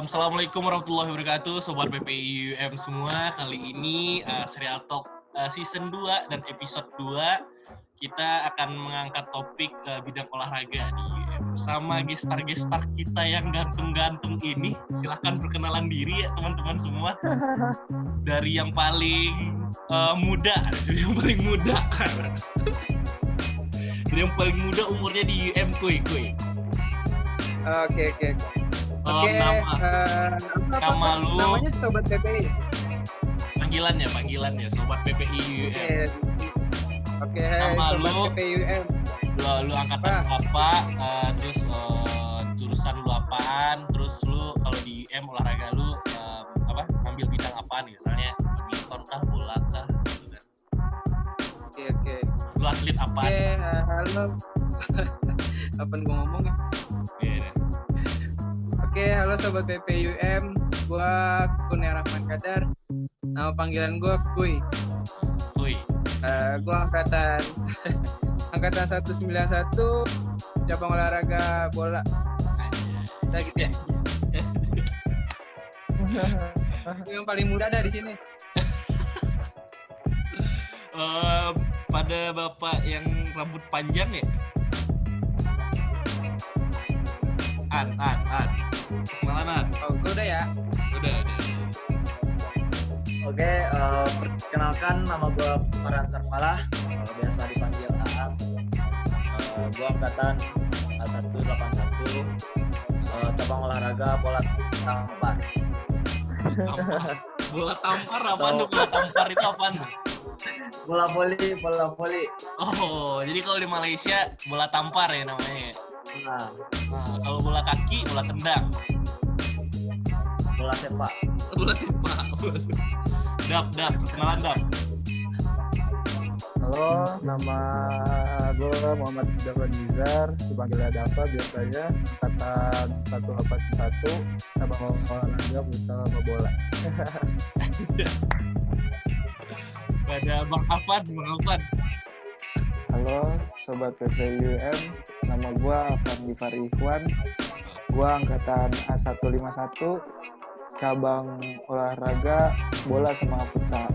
Assalamualaikum warahmatullahi wabarakatuh, Sobat PPI UM semua. Kali ini Serial Talk Season 2 dan Episode 2 kita akan mengangkat topik bidang olahraga di UM. Bersama gestar-gestar kita yang ganteng-ganteng ini. Silahkan perkenalan diri ya teman-teman semua. Dari yang paling muda. Dari yang paling muda umurnya di UM, kuy. Oke. Nama lu. Namanya Sobat PPI. Panggilannya Sobat PPI UM. Oke, nama Sobat lu, PPI UM. Lu angkatan apa? Terus jurusan lu apaan? Terus lu kalau di UM olahraga lu ngambil bidang apa nih? Misalnya badminton kah, bola kah? Gitu kan. Oke. Lu atlet apa? Oke, halo. Apa gua ngomong ya? Iya. Oke, halo Sobat PPUM, gua Kurnia Rahman Kadar. Nama panggilan gua Kuy. Gua angkatan 191, cabang olahraga bola. Udah gitu ya. Yang paling muda dah di sini. Pada bapak yang rambut panjang ya? An. Kenalan. Oh, gue udah ya. Udah. Oke, perkenalkan nama gue Farhan Sarfalah, biasa dipanggil Aang. Gue angkatan A181, cabang olahraga bola tampar. Bola tampar apaan tuh? Bola tampar itu apaan tuh? Bola voli. Oh, jadi kalau di Malaysia bola tampar ya namanya. Nah, kalau bola kaki, bola tendang. Bola sepak. Dap, kenalan Dap. Halo, nama gue Muhammad Dafan Nizar, dipanggil Dafa biasanya, angkatan 181, cabang olahraga futsal sama bola. Ada Bang Afan. Halo, Sobat PPUM, nama gue Afan Gifari Ikhwan, gue angkatan A151, cabang olahraga bola sama futsal.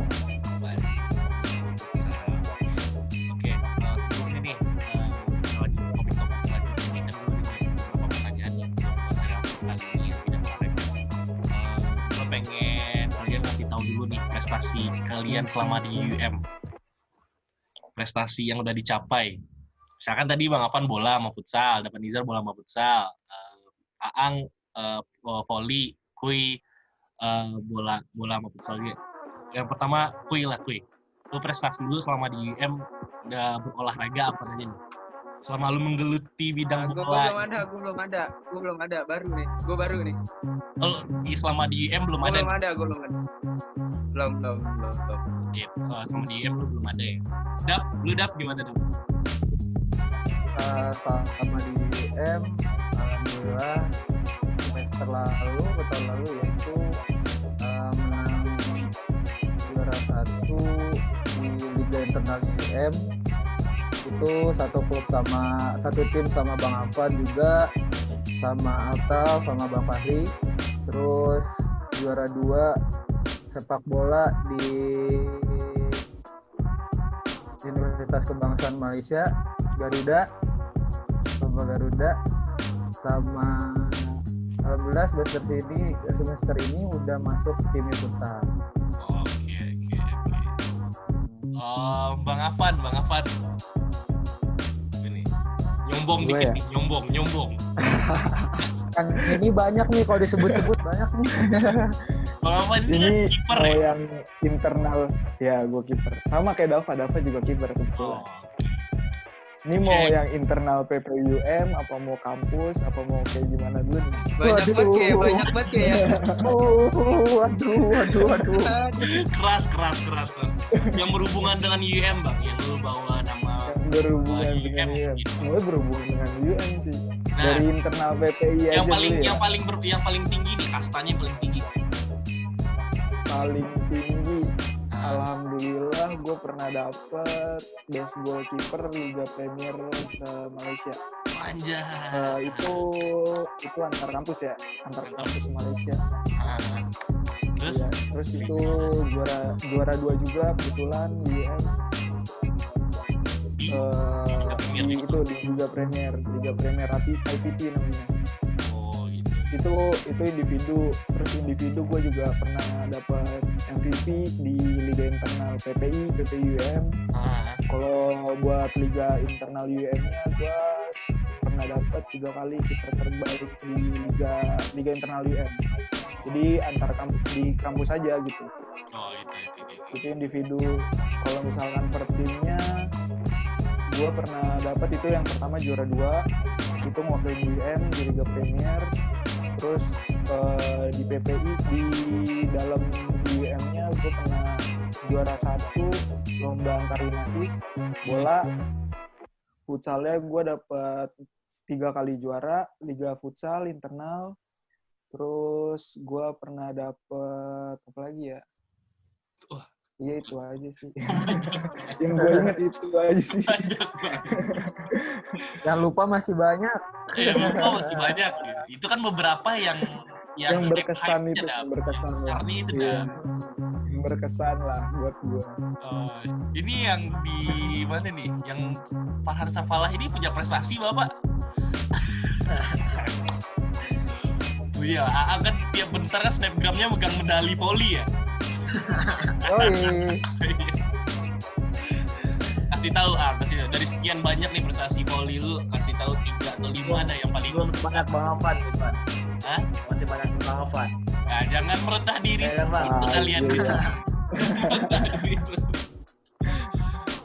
Oke, sebelumnya nih, kalau di topik-topik selanjutnya ini kan gue ada beberapa pertanyaan yang serial kali ini yang tidak olahraga. Gue pengen kalian kasih tahu dulu nih prestasi kalian selama di UM. Prestasi yang udah dicapai. Misalkan tadi Bang Afan bola sama futsal, dapat Nizar bola sama futsal, Aang voli, Kuy bola sama futsal gitu. Yang pertama Kuy. Lu prestasi dulu selama di UM udah berolahraga apa aja nih? Selama lu menggeluti bidang bola. Gue belum ada, baru nih. Gue baru nih. Oh, selama di UM belum ada. Belum. Sama di UM lu belum ada ya. Dap gimana Dap? Sama di UM, alhamdulillah semester lalu, tahun lalu yaitu menang juara 1 di Liga Internal UM. Itu satu tim sama Bang Afan juga, sama Alta, sama Bang Fahri. Terus juara 2 sepak bola di Universitas Kebangsaan Malaysia, Garuda, sama alhamdulillah semester ini udah masuk tim futsal. Oke. Bang Afan. Ini nyombong dikit nih, nyombong. Kan ini banyak nih kalau disebut-sebut banyak nih. Bang Afan ini kiper ya? Yang internal ya gue kiper. Sama kayak Dava juga kiper kebetulan. Ini mau Iya. yang internal PPUM, apa mau kampus, apa mau kayak gimana dulu nih? Banyak banget ya. Waduh. Keras. Yang berhubungan dengan UM bang, yang lu bawa nama Yang berhubungan UM dengan UM. gitu. Semuanya berhubungan dengan UM sih. Nah, Dari internal PPI aja yang paling dulu ya. yang paling tinggi nih, kastanya yang paling tinggi. Paling tinggi. Nah, Alhamdulillah gue pernah dapet best goalkeeper Liga Premier se-Malaysia. anjay. Itu antar kampus ya, antar kampus Malaysia. Nah, terus Iya, terus itu juara 2 juga kebetulan di UM. di Liga Premier Di gitu. itu di Liga Premier IPT namanya. Oh gitu. Itu individu gue juga pernah dapat MVP di Liga Internal PPIUM. Ah, Kalau buat Liga Internal UM-nya gue pernah dapat 3 kali kiper terbaik di Liga Internal UM. Jadi antar kampus aja gitu. oh gitu. Itu individu. Kalau misalkan per timnya gue pernah dapat itu yang pertama juara 2 itu mewakili UM di Liga Premier. Terus di PPI di dalam UM-nya gue pernah juara 1 lomba antar dinasis bola. Futsalnya gue dapat 3 kali juara Liga Futsal internal. Terus gue pernah dapet apa lagi ya? Wah. Iya itu aja sih. Yang gue ingat itu aja sih. Banyak banget. Yang lupa masih banyak. Lupa masih banyak. Itu kan beberapa yang berkesan itu, hype-nya berkesan lah. Sarni itu Iya. dah. Yang berkesan lah buat gue. Ini yang di mana nih? Yang Farhan Safalah ini punya prestasi Bapak. Iya, AA kan tiap bentar kan snapgramnya megang medali voli ya. Yoi. Kasih tahu dari sekian banyak nih prestasi voli lu, kasih tahu 3 atau 5 ada yang paling. Belum sebanyak Bang Afan, bukan? Hah? Masih banyak Bang Afan. Nah, jangan merendah diri Ya kan, Bang? itu kalian. Iya.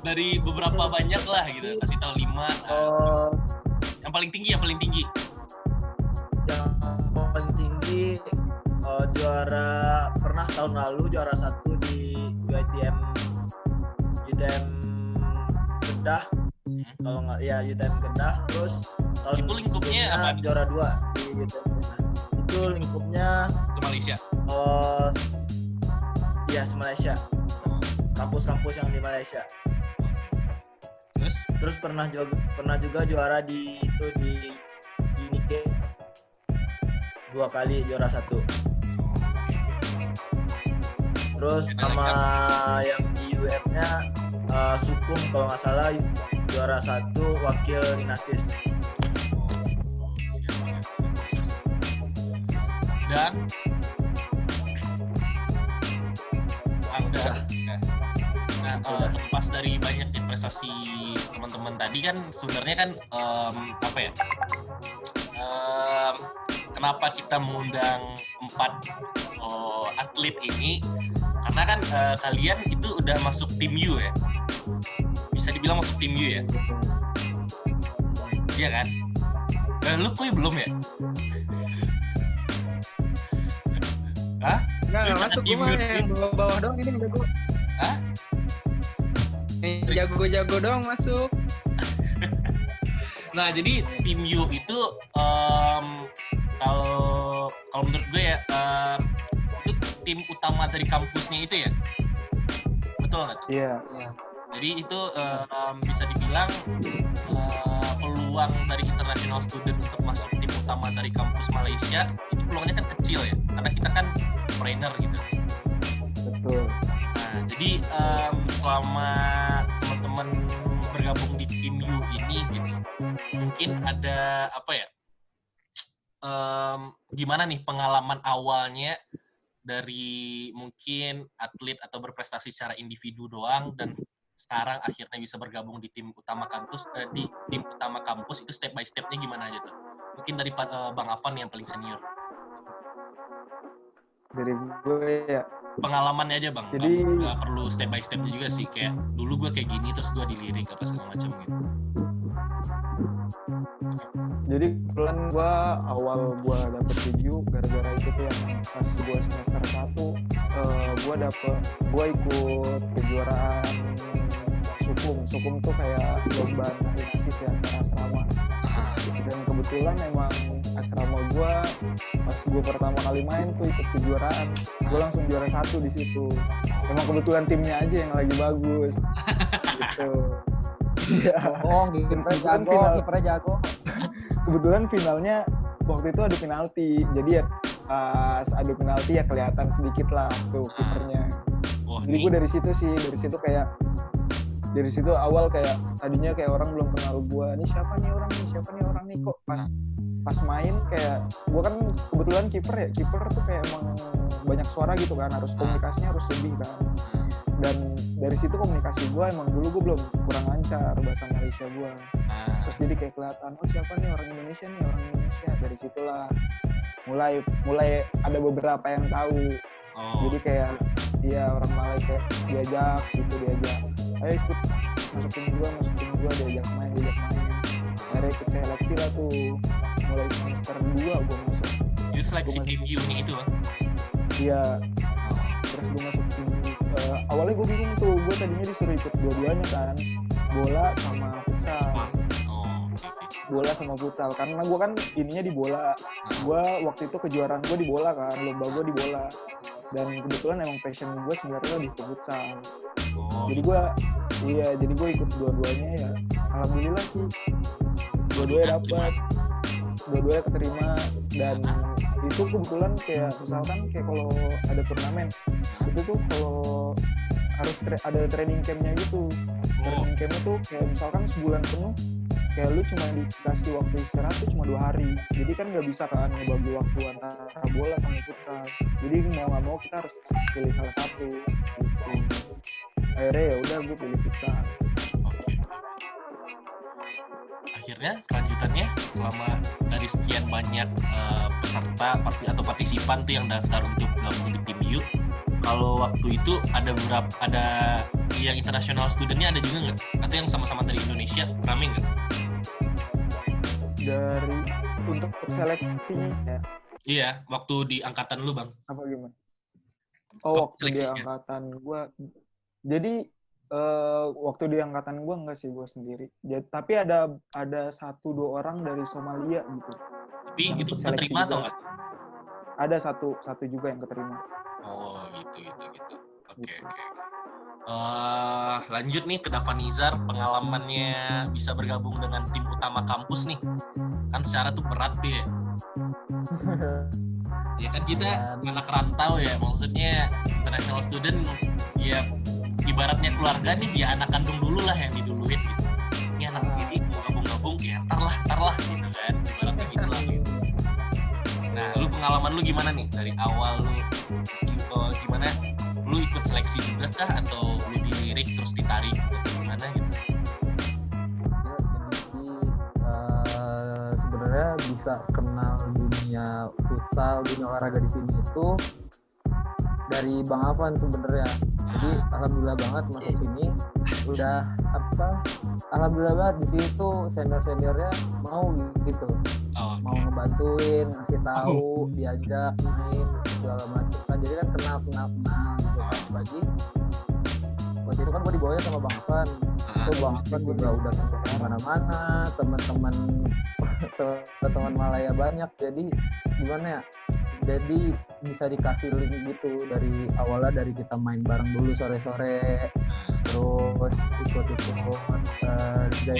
Dari beberapa banyak lah gitu, kasih tahu 5. Yang paling tinggi. Yang paling tinggi juara pernah tahun lalu juara 1 di UTM Kedah. Kalau nggak ya UTM Kedah. Terus tahun Itu lingkupnya sebelumnya apa? juara 2 di UTM Kedah. Itu lingkupnya Ke Malaysia. iya Malaysia. Kampus-kampus yang di Malaysia. Terus pernah juga juara di Unike 2 kali juara 1. Terus sama yang di UM-nya Sukum kalau nggak salah juara 1 wakil Inasis. Dan udah. Nah, terlepas dari banyaknya prestasi teman-teman tadi kan sebenarnya kan apa ya? Kenapa kita mengundang 4 atlet ini? Karena kan kalian itu udah masuk tim U ya? Bisa dibilang masuk tim U ya? Iya kan? Lu kok belum ya? Hah? Enggak masuk gue mah yang bawah-bawah doang ini yang jago. Hah? Yang jago-jago doang masuk. Nah, jadi tim U itu kalau menurut gue ya itu tim utama dari kampusnya itu ya, betul nggak tuh? Iya. Jadi itu bisa dibilang peluang dari international student untuk masuk tim utama dari kampus Malaysia itu peluangnya kan kecil ya, karena kita kan foreigner gitu. Betul. Nah, jadi selama teman-teman bergabung di tim U ini gitu, mungkin ada apa ya? Gimana nih pengalaman awalnya dari mungkin atlet atau berprestasi secara individu doang dan sekarang akhirnya bisa bergabung di tim utama kampus itu step by stepnya gimana aja tuh? Mungkin dari Bang Afan yang paling senior. Dari gue ya. Pengalamannya aja Bang, Jadi nggak perlu step by stepnya juga sih, kayak dulu gue kayak gini terus gue dilirik apa segala macam gitu. Jadi kebetulan gue awal gue dapet review gara-gara itu tuh yang pas gue semester 1 gue ikut kejuaraan Sukum tuh kayak lomba navigasi sih antar asrama. Dan kebetulan emang asrama gue pas gue pertama kali main tuh ikut kejuaraan, gue langsung juara 1 di situ. Emang kebetulan timnya aja yang lagi bagus gitu. Iya. Oh, kipernya jago. Kebetulan finalnya waktu itu adu penalti, jadi ya pas adu penalti ya kelihatan sedikit lah tuh kipernya. Jadi gue dari situ awal kayak tadinya kayak orang belum kenal gue, nih siapa nih orang nih kok pas main kayak gue kan kebetulan kiper tuh kayak emang banyak suara gitu kan, harus komunikasinya harus lebih kan. Dan dari situ komunikasi gue emang dulu gue belum kurang lancar bahasa Malaysia gue. Terus jadi kayak kelihatan, oh siapa nih orang Indonesia. Dari situlah mulai ada beberapa yang tahu. Jadi kayak dia orang Malay kayak diajak, ayo ikut masukin gua diajak main. Akhirnya ikut seleksi lah tuh, mulai semester 2 gua masuk. Itu seleksi tim U nih itu, Bang? Iya. Terus gua masuk tim awalnya gua bingung tuh, gua tadinya disuruh ikut dua-duanya kan, bola sama futsal. Karena gua kan ininya di bola. Gua waktu itu kejuaraan gua di bola kan, lomba gua di bola. Dan kebetulan emang passion gue sebenarnya di futsal. Jadi gue ikut dua-duanya ya. Alhamdulillah sih. Dua-duanya dapat. Dua-duanya keterima, dan itu kebetulan kayak misalkan kayak kalau ada turnamen itu tuh kalau harus ada training campnya gitu. Training campnya tuh kayak misalkan sebulan penuh, kayak lu cuma dikasih waktu istirahat tuh cuma 2 hari. Jadi kan nggak bisa kan ngebagi waktu antara bola sama futsal. Jadi mau nggak mau kita harus pilih salah satu gitu. Akhirnya ya udah gue pilih futsal. Akhirnya kelanjutannya selama dari sekian banyak peserta atau partisipan tuh yang daftar untuk gabung di tim U, kalau waktu itu ada yang international student-nya ada juga nggak? Atau yang sama-sama dari Indonesia, rame nggak? Dari untuk seleksinya ya? Iya, waktu di angkatan lu, Bang. Apa gimana? Oh, waktu di angkatan gue. Jadi waktu di angkatan gue enggak sih, gue sendiri. Tapi ada 1-2 orang dari Somalia gitu. Tapi itu keterima atau enggak? Ada satu juga yang keterima. Oh, gitu. Oke. Lanjut nih ke Davanizar, pengalamannya bisa bergabung dengan tim utama kampus nih. Kan secara tuh berat deh. Ya kan kita anak rantau ya, maksudnya international student ya ibaratnya keluarga nih, ya anak kandung dulu lah yang diduluin gitu. Ini anak ini mau gabung-gabung ya ntar lah gitu kan, ibaratnya gitu lah gitu. Nah, lu pengalaman lu gimana nih dari awal lu gimana? Lu ikut seleksi juga kah atau lu dilirik terus ditarik atau gimana gitu? Sebenarnya bisa kenal dunia futsal, dunia olahraga di sini itu dari Bang Afan sebenarnya. Jadi alhamdulillah banget masuk sini. Udah alhamdulillah banget di sini tuh seniornya mau gitu. Mau ngebantuin, ngasih tahu, diajak main segala macam kan. Jadi kan kenal gitu. Bagi waktu itu kan gue dibawanya sama Bang Afan. Itu Bang Afan juga udah kemana-mana, teman-teman Malaya banyak. Jadi gimana ya? Jadi bisa dikasih link gitu dari awalnya, dari kita main bareng dulu sore-sore, terus ikut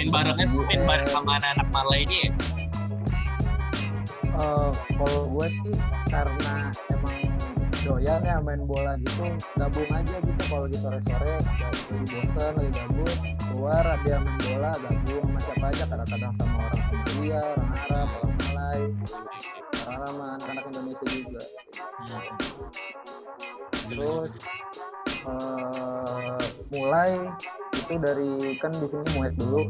main bareng sama anak Malay ini ya? Kalau gue sih karena emang doyan ya main bola gitu, gabung aja gitu. Kalau di sore-sore lagi bosan, lagi gabut, keluar dia main bola, gabung sama siapa aja, kadang-kadang sama orang Somalia, orang Arab, orang Malay, sama anak-anak Indonesia juga. Terus mulai itu dari kan di sini muet dulu.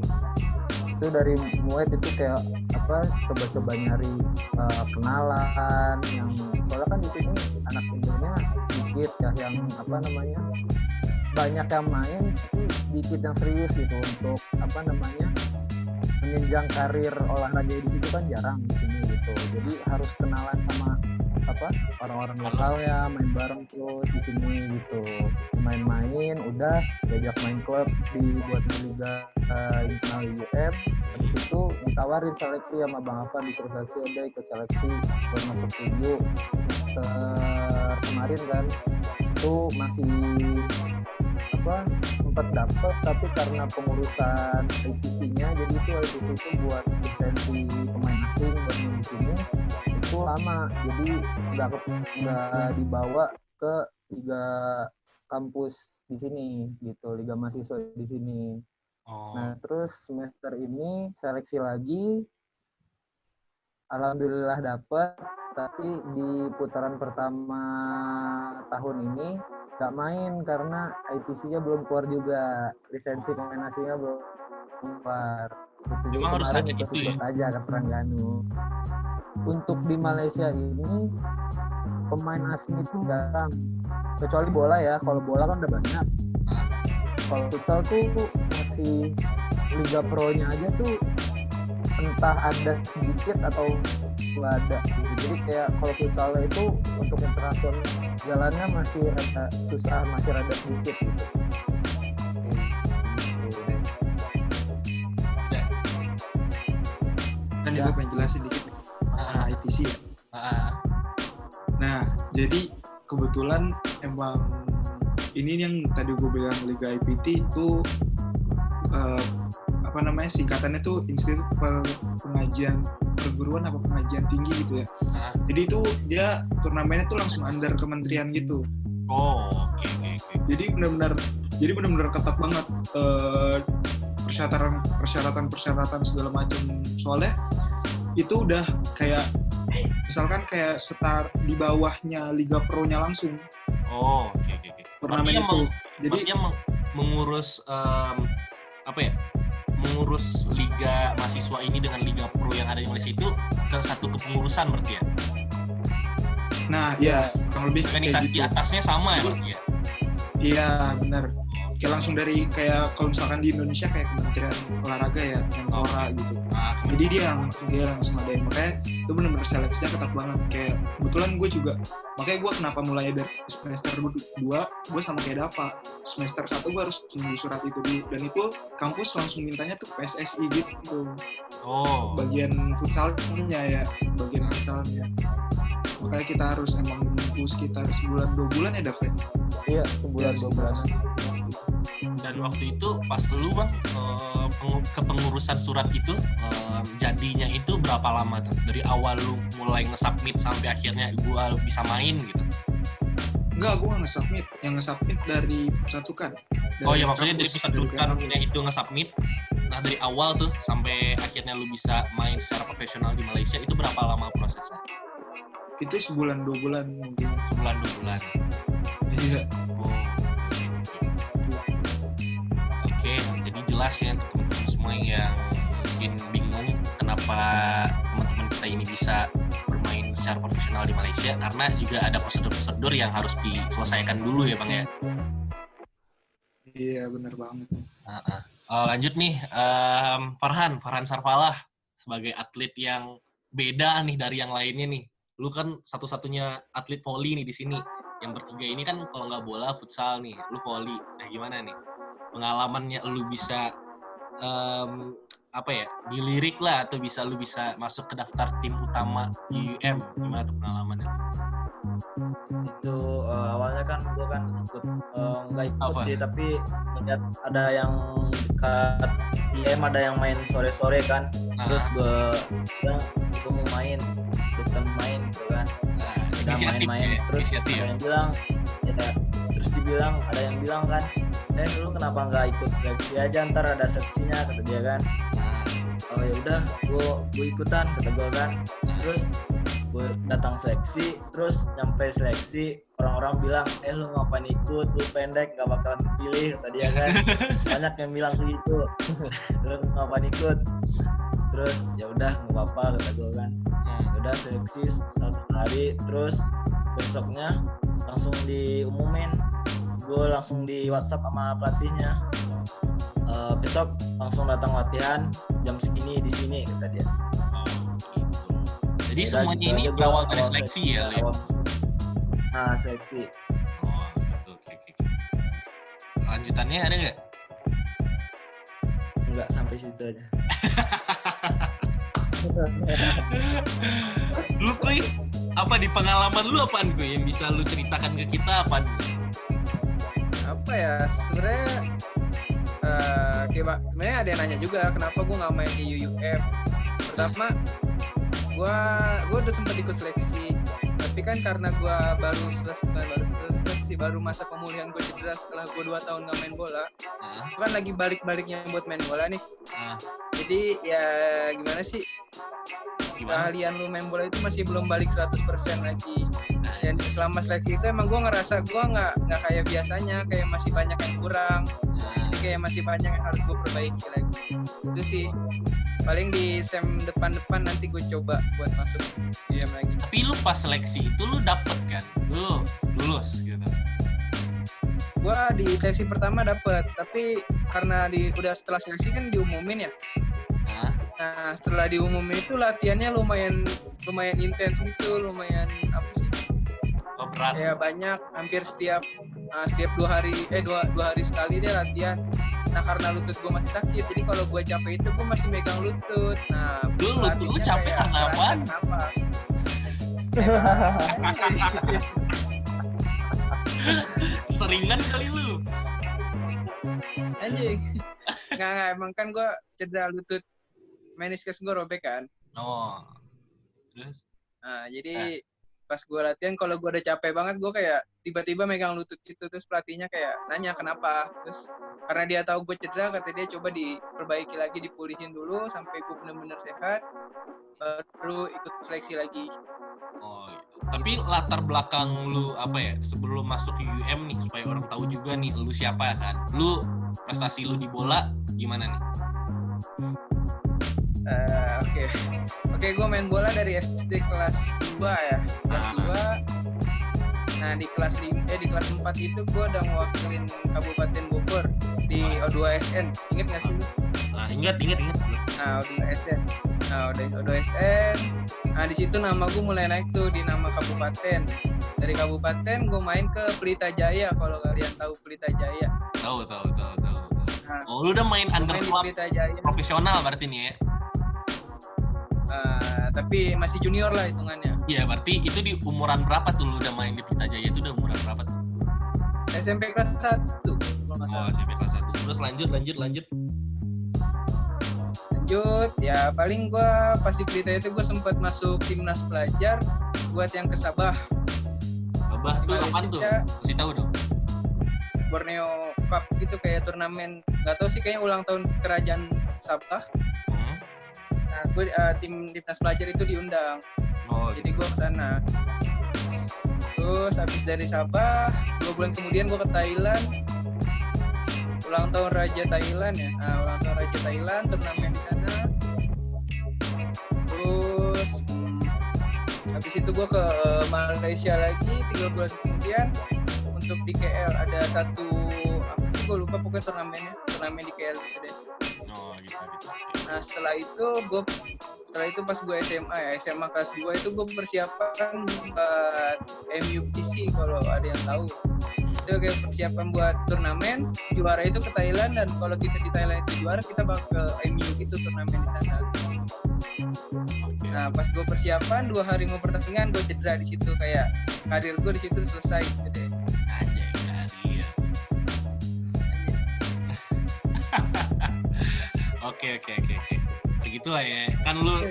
Itu dari muet itu kayak coba-coba nyari kenalan yang soalnya kan di sini anak Indonya sedikit ya, yang banyak yang main tapi sedikit yang serius gitu untuk jenjang karir olahraga di situ kan jarang di sini gitu. Jadi harus kenalan sama orang-orang lokal ya, main bareng terus di sini gitu. Main-main, udah diajak main klub dibuat liga internal UM. Habis itu ditawarin seleksi sama Bang Afan, disuruh seleksi, udah ikut seleksi buat masuk studio. Kemarin kan itu masih sempat dapet, tapi karena pengurusan IPC-nya, jadi itu IPC itu buat lisensi pemain asing buat main di sini itu lama, jadi nggak dibawa ke liga kampus di sini gitu, liga mahasiswa di sini. Nah terus semester ini seleksi lagi, alhamdulillah dapet, tapi di putaran pertama tahun ini nggak main karena ITC-nya belum keluar juga, lisensi pemain asingnya belum keluar. Jadi memang harus ada itu ya? Aja ke Terengganu. Untuk di Malaysia ini pemain asing itu jarang, kecuali bola ya. Kalau bola kan udah banyak. Kalau futsal tuh masih liga pro-nya aja tuh entah ada sedikit atau nggak ada. Jadi kayak kalau futsal itu untuk internasional jalannya masih rada susah, masih rada sedikit gitu. Kan gue pengen jelasin dikit masalah ITC ya. Nah, jadi kebetulan emang ini yang tadi gue bilang Liga IPT itu singkatannya tuh Institut Pengajian Perguruan apa Pengajian Tinggi gitu ya. Jadi itu dia turnamennya tuh langsung under kementerian gitu. Oke. Jadi benar-benar ketat banget persyaratan segala macam, soalnya itu udah kayak misalkan kayak setar di bawahnya Liga Pro-nya langsung. Oke. Turnamen itu. Jadi mengurus mengurus liga mahasiswa ini dengan liga pro yang ada di Malaysia itu ke satu kepengurusan berarti ya? Nah, iya, kurang lebih organisasi kayak gitu. Atasnya sama ya berarti ya? Iya, benar. Kayak langsung dari kayak kalau misalkan di Indonesia kayak Kementerian Olahraga ya, Menpora gitu. Jadi dia langsung adain, makanya itu benar-benar seleksinya ketat banget. Kayak kebetulan gue juga, makanya gue kenapa mulai dari semester 2 gue sama kayak Dava. Semester 1 gue harus nunggu surat itu dulu, dan itu kampus langsung mintanya tuh PSSI gitu. Bagian futsalnya ya, makanya kita harus emang nunggu sekitar sebulan 2 bulan ya, Dava? Iya, sebulan 2 bulan. Dan waktu itu pas lu Bang kepengurusan surat itu jadinya itu berapa lama tuh? Dari awal lu mulai nge-submit sampai akhirnya gua bisa main gitu? Enggak, gua nge-submit. Yang nge-submit dari pusat sukan. Maksudnya dari pusat sukannya itu nge-submit. Nah dari awal tuh sampai akhirnya lu bisa main secara profesional di Malaysia itu berapa lama prosesnya? Itu sebulan 2 bulan mungkin. Sebulan 2 bulan. Iya. Oke, jadi jelas ya untuk teman-teman semua yang mungkin bingung kenapa teman-teman kita ini bisa bermain secara profesional di Malaysia, karena juga ada prosedur-prosedur yang harus diselesaikan dulu ya Bang ya. Iya, benar banget. Lanjut nih, Farhan Sarfalah sebagai atlet yang beda nih dari yang lainnya nih. Lu kan satu-satunya atlet voli nih di sini. Yang bertiga ini kan kalau nggak bola, futsal nih. Lu voli. Nah gimana nih pengalamannya lu bisa dilirik lah, atau lu bisa masuk ke daftar tim utama UM? Gimana tuh pengalamannya? Itu awalnya kan gue kan nggak ikut sih, tapi ngeliat ada yang dekat IM, ada yang main sore-sore kan. Terus gue bilang gue mau main, ikutan main gitu kan. Udah main-main, terus ada yang bilang ada yang bilang kan, lu kenapa nggak ikut seleksi aja, ntar ada seleksinya, kata dia kan. Oh ya udah, gue ikutan, kata gue kan. Terus gue datang seleksi, terus nyampe seleksi orang-orang bilang, lu ngapain ikut, lu pendek gak bakalan kepilih, kata dia kan. Banyak yang bilang begitu. Lu ngapain ikut, terus ya udah nggak apa-apa, kata gue kan. Udah seleksi 1 hari, terus besoknya langsung diumumin, gue langsung di WhatsApp sama pelatihnya, besok langsung datang latihan jam segini di sini kata dia. Oh, gitu. Jadi Udah, semuanya gitu ini aja gua berawal dari awal seleksi ya, Le? Nah, seleksi. Oh, gitu. Oke. Lanjutannya ada nggak? Enggak sampai situ aja. Lu Kuy, apa di pengalaman lu apaan Kuy yang bisa lu ceritakan ke kita apaan? Apa ya, sebenarnya sebenarnya ada yang nanya juga kenapa gue nggak main di UUM. Pertama, gue udah sempat ikut seleksi, tapi kan karena gue baru masa pemulihan gue cedera setelah gue 2 tahun nggak main bola. Gue kan lagi balik-baliknya buat main bola nih. Jadi ya gimana sih, keahlian lu main bola itu masih belum balik 100% lagi. Dan selama seleksi itu emang gue ngerasa gue nggak kayak biasanya, kayak masih banyak yang kurang. Jadi kayak masih banyak yang harus gue perbaiki lagi. Itu sih. Paling di sem depan nanti gue coba buat masuk UM lagi. Tapi lu pas seleksi itu lu dapet kan? Lu lulus gitu. Gue di seleksi pertama dapet, tapi karena udah setelah seleksi kan diumumin ya. Nah setelah diumumin itu latihannya lumayan intens gitu, lumayan apa sih? Oh, berat. Ya banyak, hampir setiap 2 hari sekali deh latihan. Nah karena lutut gue masih sakit, jadi kalau gue capek itu gue masih megang lutut. Nah lutut lu capek karena apaan? Seringan kali lu. Anjing. Nggak, emang kan gue cedera lutut, meniskus gue robek kan. Oh. Terus? Nah, jadi pas gue latihan, kalau gue udah capek banget, gue kayak tiba-tiba megang lutut gitu. Terus pelatihnya kayak nanya kenapa. Terus karena dia tahu gue cedera, kata dia coba diperbaiki lagi, dipulihin dulu sampai gue bener-bener sehat, baru ikut seleksi lagi. Oh, gitu. Tapi latar belakang lu apa ya sebelum masuk ke UM nih, supaya orang tahu juga nih lu siapa kan? Lu prestasi lu di bola gimana nih? Oke, gue main bola dari SD kelas 2 ya. Kelas 2. Nah, di kelas 4 itu gue udah mewakilin Kabupaten Bogor di O2SN. Ingat nggak sih lu? Nah, ingat. Nah, O2SN. Nah, di situ nama gue mulai naik tuh di nama kabupaten. Dari kabupaten gue main ke Pelita Jaya, kalau kalian tahu Pelita Jaya. Tahu. Nah, lu udah main under club profesional berarti nih ya? Tapi masih junior lah hitungannya. Iya, berarti itu di umuran berapa tuh lu udah main di Pelita Jaya? Itu udah umuran berapa tuh? SMP kelas 1 kalau nggak salah. Oh, SMP kelas 1. Terus lanjut. Ya paling gue pas di Pelita itu gue sempat masuk timnas pelajar buat yang ke Sabah. Sabah tuh apaan tuh? Masih tahu dong? Borneo Cup gitu, kayak turnamen, nggak tahu sih, kayaknya ulang tahun kerajaan Sabah. Nah gue timnas pelajar itu diundang. Jadi gue kesana. Terus habis dari Sabah 2 bulan kemudian gue ke Thailand, ulang tahun Raja Thailand ya. Nah, ulang tahun Raja Thailand, turnamen di sana. Terus habis itu gue ke Malaysia lagi 3 bulan kemudian untuk di KL. Ada satu apa sih gue lupa, pokoknya turnamen di KL gitu deh. Oh gitu. Nah setelah itu pas gue SMA kelas 2 itu gue persiapan buat MUPC, kalau ada yang tahu. Itu kayak persiapan buat turnamen, juara itu ke Thailand, dan kalau kita di Thailand itu juara, kita bakal ke MU gitu, turnamen di sana. Nah pas gue persiapan 2 hari mau pertandingan, gue cedera di situ, kayak karir gue di situ selesai gitu deh. Anjay. Oke. Segitulah ya. Kan lu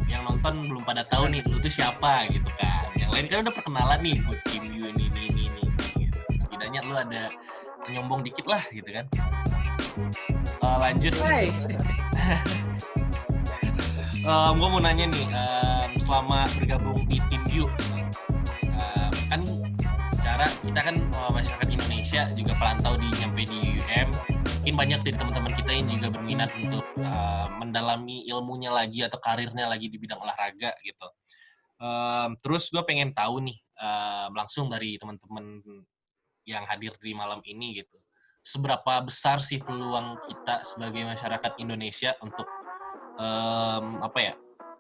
yang nonton belum pada tahu nih lu tuh siapa gitu kan. Yang lain kan udah perkenalan nih buat tim U ini. Setidaknya lu ada menyombong dikit lah gitu kan. Lanjut. Gue mau nanya nih, selama bergabung di tim U, kan secara kita kan masyarakat Indonesia juga perantau nyampe di UM, mungkin banyak dari teman-teman kita yang juga berminat untuk mendalami ilmunya lagi atau karirnya lagi di bidang olahraga gitu. Terus gue pengen tahu nih, langsung dari teman-teman yang hadir di malam ini gitu, seberapa besar sih peluang kita sebagai masyarakat Indonesia untuk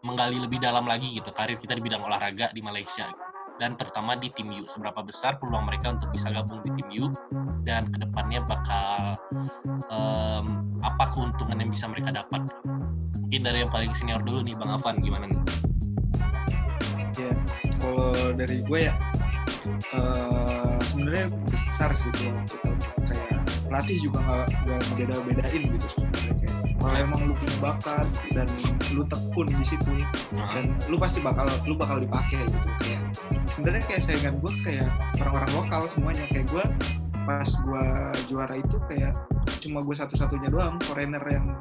menggali lebih dalam lagi gitu karir kita di bidang olahraga di Malaysia gitu. Dan terutama di tim U, seberapa besar peluang mereka untuk bisa gabung di tim U dan kedepannya bakal apa keuntungan yang bisa mereka dapat. Mungkin dari yang paling senior dulu nih, Bang Afan, gimana nih? Ya, kalau dari gue ya sebenarnya besar sih peluang kita, kayak pelatih juga nggak beda-bedain gitu sebenarnya, kayak kalau emang lu punya bakat dan lu tekun di situ dan lu pasti bakal dipakai gitu. Kayak sebenarnya kayak saingan gue kayak orang-orang lokal semuanya, kayak gue pas gue juara itu kayak cuma gue satu-satunya doang foreigner yang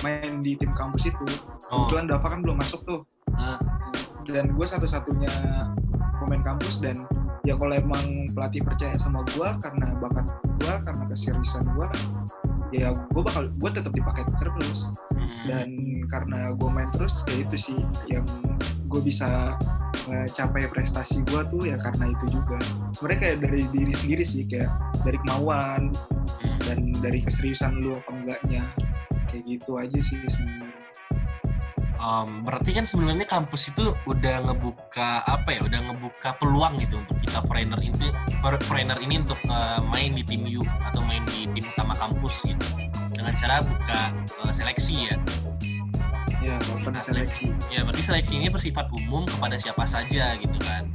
main di tim kampus itu. Kebetulan Dava kan belum masuk tuh, dan gue satu-satunya pemain kampus. Dan ya kalau emang pelatih percaya sama gue karena bakat gue, karena keseriusan gue, ya gue tetap dipakai terus. Dan karena gue main terus, kayak itu sih yang gue bisa capai prestasi gue tuh ya karena itu juga. Sebenarnya kayak dari diri sendiri sih, kayak dari kemauan dan dari keseriusan lu apa enggaknya, kayak gitu aja sih sebenarnya. Berarti kan sebenarnya kampus itu udah ngebuka peluang gitu untuk kita foreigner ini untuk main di tim U atau main di tim utama kampus gitu, dengan cara buka seleksi ya. Ya, open seleksi. Ya, berarti seleksi ini bersifat umum kepada siapa saja gitu kan.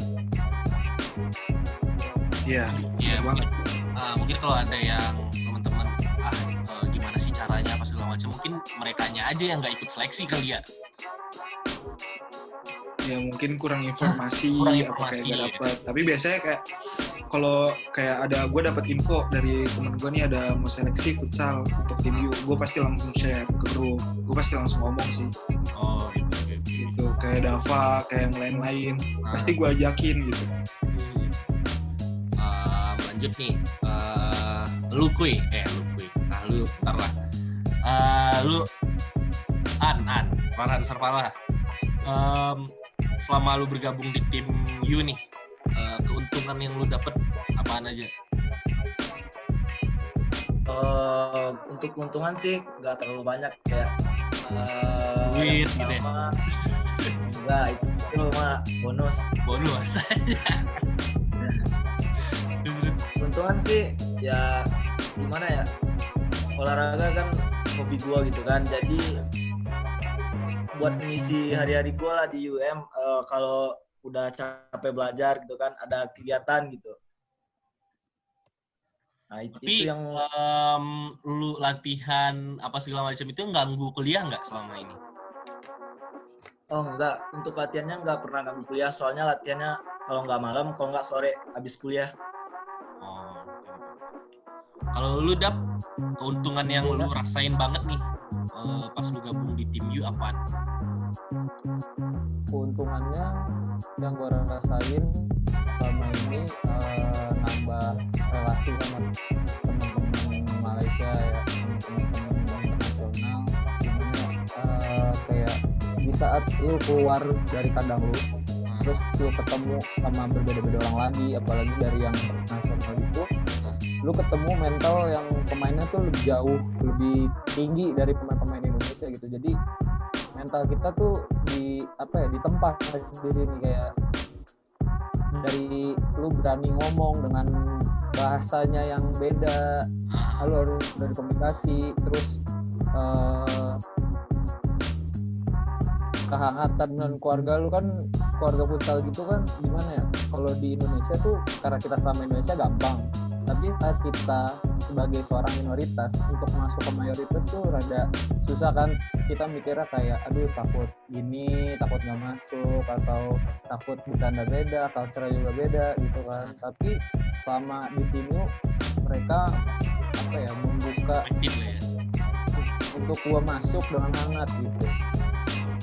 Iya, mungkin kalau ada yang teman-teman gimana sih caranya apa segala macam, mungkin merekanya aja yang nggak ikut seleksi kali ya. Ya mungkin kurang informasi apa kayak nggak dapat. Tapi biasanya kayak kalau kayak gue dapat info dari temen gue nih ada mau seleksi futsal untuk tim U, gue pasti langsung share ke grup, gue pasti langsung ngomong sih. Oh gitu. Kayak Dava, kayak yang lain-lain, pasti gue ajakin gitu. Lanjut nih, lu kuy. Lu ntar lah. Lu Farhan Sarpala. Selama lu bergabung di tim U nih, keuntungan yang lu dapet apaan aja? Untuk keuntungan sih nggak terlalu banyak, kayak duit gitu ya? Enggak, itu mah bonus aja. Keuntungan sih ya gimana ya, olahraga kan hobi gua gitu kan, jadi buat mengisi hari-hari gue lah di UM, kalau udah capek belajar gitu kan, ada kegiatan gitu. Nah itu yang lu latihan apa segala macam itu ganggu kuliah nggak selama ini? Oh enggak, untuk latihannya nggak pernah ganggu kuliah, soalnya latihannya kalau nggak malam, kalau nggak sore habis kuliah. Kalau lu Dap, keuntungan yang lu rasain banget nih pas lu gabung di tim U apaan? Keuntungannya yang gue rasain selama ini nambah relasi sama teman-teman Malaysia ya, teman-teman internasional, dimana kayak di saat lu keluar dari kandang lu, terus lu ketemu sama berbeda-beda orang lagi, apalagi dari yang internasional gitu, lu ketemu mental yang pemainnya tuh lebih jauh, lebih tinggi dari pemain-pemain Indonesia gitu. Jadi mental kita tuh ditempa di sini, kayak dari lu berani ngomong dengan bahasanya yang beda, lu harus dari komunikasi, terus kehangatan dengan keluarga lu kan, keluarga futsal gitu kan gimana ya, kalau di Indonesia tuh karena kita sama Indonesia gampang, tapi saat kita sebagai seorang minoritas untuk masuk ke mayoritas tuh rada susah kan. Kita mikirnya kayak aduh takut gini, takut nggak masuk, atau takut bercanda beda, culture juga beda gitu kan. Tapi selama di tim U mereka membuka untuk gua masuk dengan hangat gitu.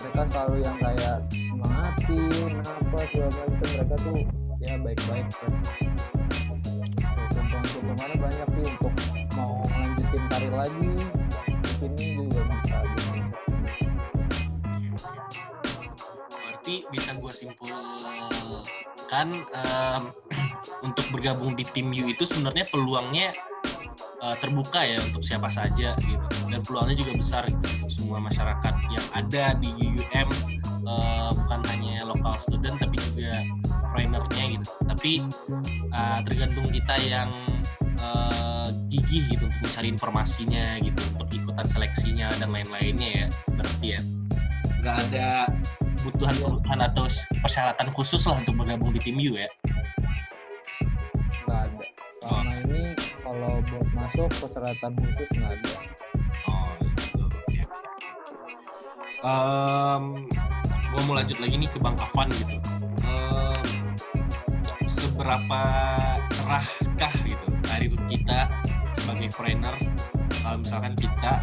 Mereka selalu yang kayak semangatin apa segala macam, mereka tuh ya baik-baik kan. Keuntungannya banyak sih, untuk mau lanjutin karir lagi di sini juga bisa gitu. Berarti bisa gue simpulkan untuk bergabung di tim U itu sebenarnya peluangnya terbuka ya untuk siapa saja gitu, dan peluangnya juga besar gitu untuk semua masyarakat yang ada di UUM, bukan hanya lokal student tapi juga foreigner-nya gitu. Tapi tergantung kita yang gigih gitu untuk mencari informasinya gitu, untuk ikutan seleksinya dan lain-lainnya ya, berarti ya nggak ada kebutuhan atau persyaratan khusus lah untuk bergabung di tim U ya. Nggak ada. Selama ini kalau buat masuk persyaratan khusus nggak ada. Gitu. Oke. Gue mau lanjut lagi nih ke Bang Afan gitu. Seberapa cerahkah gitu karir kita sebagai foreigner kalau misalkan kita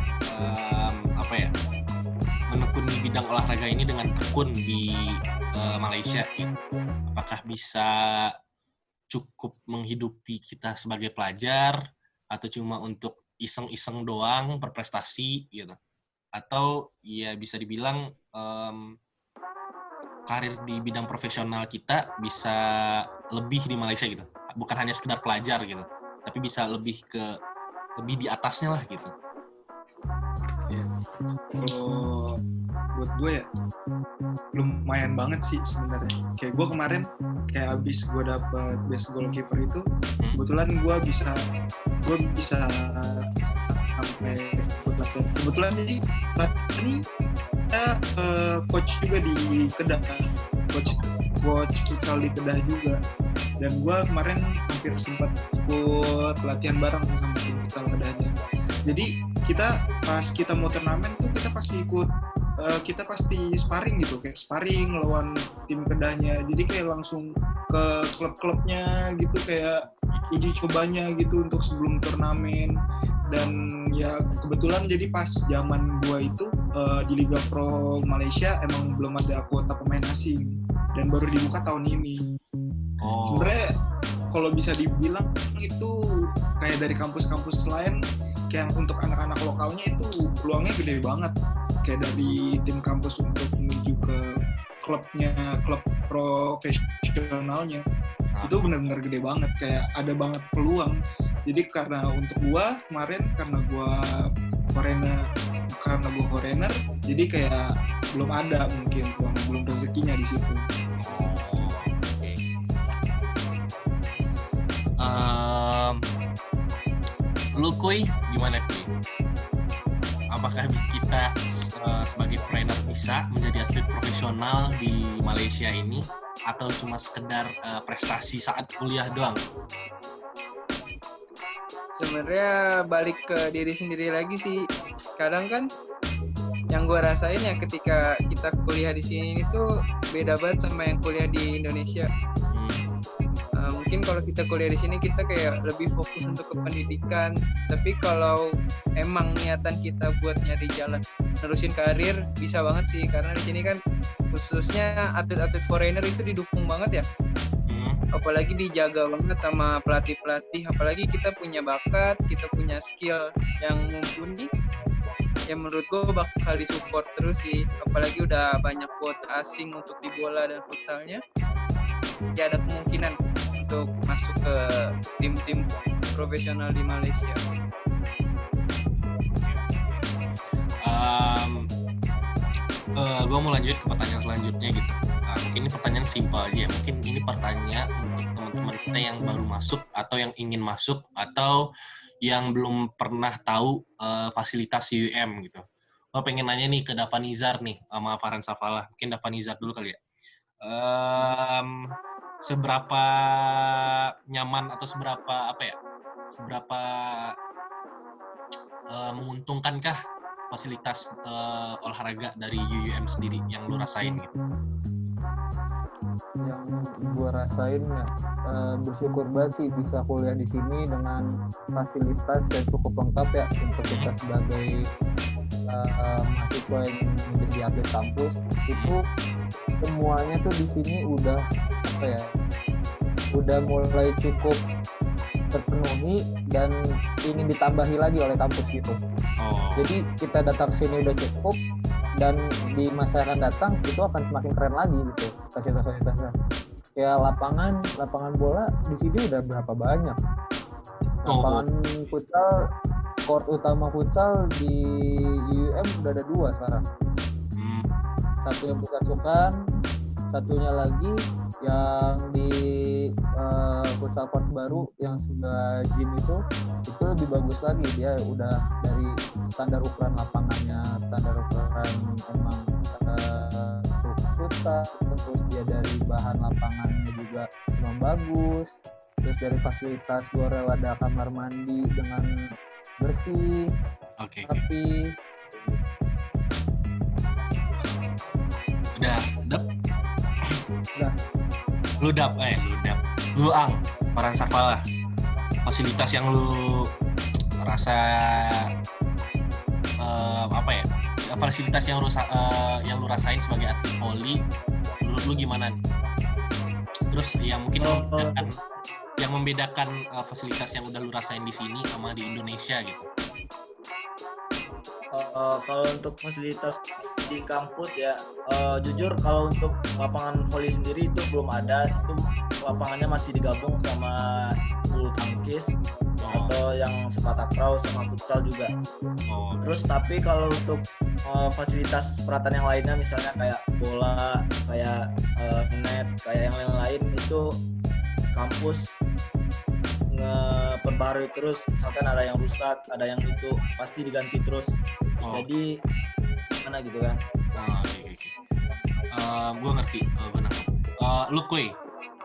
menekuni bidang olahraga ini dengan tekun di Malaysia gitu. Apakah bisa cukup menghidupi kita sebagai pelajar atau cuma untuk iseng-iseng doang berprestasi gitu, atau ya bisa dibilang karir di bidang profesional kita bisa lebih di Malaysia gitu, bukan hanya sekedar pelajar gitu, tapi bisa lebih di atasnya lah gitu. Ya, kalau buat gue ya lumayan banget sih sebenarnya. Kayak gue kemarin kayak abis gue dapet best goalkeeper itu, kebetulan gue bisa sampai ikut latihan. Kebetulan jadi ini coach juga di Kedah, coach futsal di Kedah juga. Dan gue kemarin hampir sempat ikut latihan bareng sama tim futsal Kedahnya. Jadi pas kita mau turnamen tuh kita pasti sparring gitu, kayak sparring lawan tim Kedahnya. Jadi kayak langsung ke klub-klubnya gitu, kayak uji cobanya gitu untuk sebelum turnamen. Dan ya kebetulan jadi pas zaman gua itu di Liga Pro Malaysia emang belum ada kuota pemain asing dan baru dibuka tahun ini. Sebenarnya kalau bisa dibilang itu kayak dari kampus-kampus lain, kayak untuk anak-anak lokalnya itu peluangnya gede banget. Kayak dari tim kampus untuk menuju ke klub profesionalnya, itu benar-benar gede banget, kayak ada banget peluang. Jadi karena untuk gua kemarin, karena gua foreigner, jadi kayak belum ada mungkin peluang, belum rezekinya di situ. Lu Kuy, gimana Kuy? Apakah kita sebagai foreigner bisa menjadi atlet profesional di Malaysia ini, atau cuma sekedar prestasi saat kuliah doang? Sebenarnya balik ke diri sendiri lagi sih. Kadang kan yang gue rasain ya ketika kita kuliah di sini itu beda banget sama yang kuliah di Indonesia. Mungkin kalau kita kuliah di sini kita kayak lebih fokus untuk ke pendidikan, tapi kalau emang niatan kita buat nyari jalan nerusin karir bisa banget sih, karena di sini kan khususnya atlet-atlet foreigner itu didukung banget ya. Apalagi dijaga banget sama pelatih-pelatih, apalagi kita punya bakat, kita punya skill yang mumpuni, ya menurut gue bakal disupport terus sih. Apalagi udah banyak kuota asing untuk di bola dan futsalnya, ya ada kemungkinan untuk masuk ke tim-tim profesional di Malaysia. Gue mau lanjut ke pertanyaan selanjutnya gitu. Mungkin ini pertanyaan simpel aja ya. Mungkin ini pertanyaan untuk teman-teman kita yang baru masuk atau yang ingin masuk atau yang belum pernah tahu fasilitas UUM gitu. Gue pengen nanya nih ke Davanizar nih sama Farhan Safalah. Mungkin Davanizar dulu kali ya. Seberapa nyaman atau seberapa menguntungkankah fasilitas olahraga dari UUM sendiri yang lu rasain gitu? Yang gue rasain ya, bersyukur banget sih bisa kuliah di sini dengan fasilitas yang cukup lengkap ya untuk kita sebagai mahasiswa yang menjadi atlet kampus. Itu semuanya tuh di sini udah mulai cukup terpenuhi dan ingin ditambahi lagi oleh kampus gitu. Jadi kita datang sini udah cukup, dan di masa yang akan datang itu akan semakin keren lagi gitu fasilitas-fasilitasnya. Ya lapangan bola di sini udah berapa banyak. Lapangan futsal, court utama futsal di UUM udah ada 2 sekarang. Satu yang bukan sukan, satunya lagi yang di futsal court baru yang sebelah gym itu lebih bagus lagi. Dia udah dari standar ukuran lapangannya, standar ukuran emang futsal, terus dia dari bahan lapangannya juga emang bagus, terus dari fasilitas gue ada kamar mandi dengan bersih, rapi. Udah. Lu Ang, Farhan Safalah, fasilitas yang lu rasa fasilitas yang lu rasain sebagai atlet voli, menurut lu gimana nih? Terus yang mungkin yang membedakan fasilitas yang udah lu rasain di sini sama di Indonesia gitu. Kalau untuk fasilitas di kampus ya, jujur kalau untuk lapangan voli sendiri itu belum ada. Itu lapangannya masih digabung sama bulu tangkis atau yang sepak takraw sama futsal juga. Terus tapi kalau untuk fasilitas peralatan yang lainnya, misalnya kayak bola, kayak net, kayak yang lain itu kampus ngeperbarui terus. Misalkan ada yang rusak, ada yang itu pasti diganti terus. Jadi mana gitu kan? Gue ngerti, benar. Lu Kuy,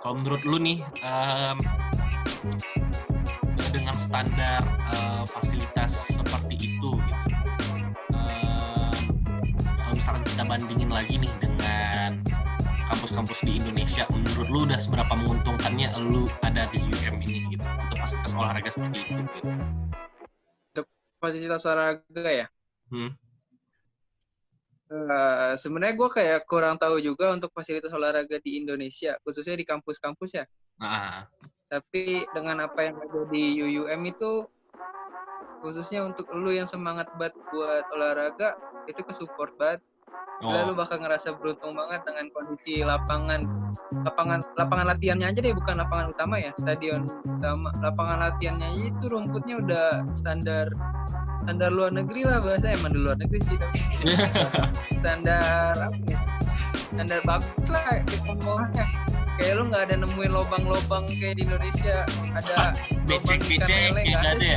kalau menurut lu nih dengan standar fasilitas seperti itu gitu, kalau misalkan kita bandingin lagi nih dengan kampus-kampus di Indonesia, menurut lu udah seberapa menguntungkannya lu ada di UM ini gitu untuk fasilitas olahraga seperti itu gitu? Untuk fasilitas olahraga ya? Sebenarnya gue kayak kurang tahu juga untuk fasilitas olahraga di Indonesia, khususnya di kampus-kampus ya. Tapi dengan apa yang ada di UUM itu, khususnya untuk lu yang semangat banget buat olahraga, itu ke-support banget. Lu bakal ngerasa beruntung banget dengan kondisi lapangan latihannya aja deh, bukan lapangan utama ya, stadion utama. Lapangan latihannya aja itu rumputnya udah standar luar negeri lah, bahasa emang di luar negeri sih, tapi standar apa ya? Standar bagus lah ngomongnya. Kayak lu nggak ada nemuin lobang-lobang kayak di Indonesia, ada lobang ikan lele, nggak ada sih.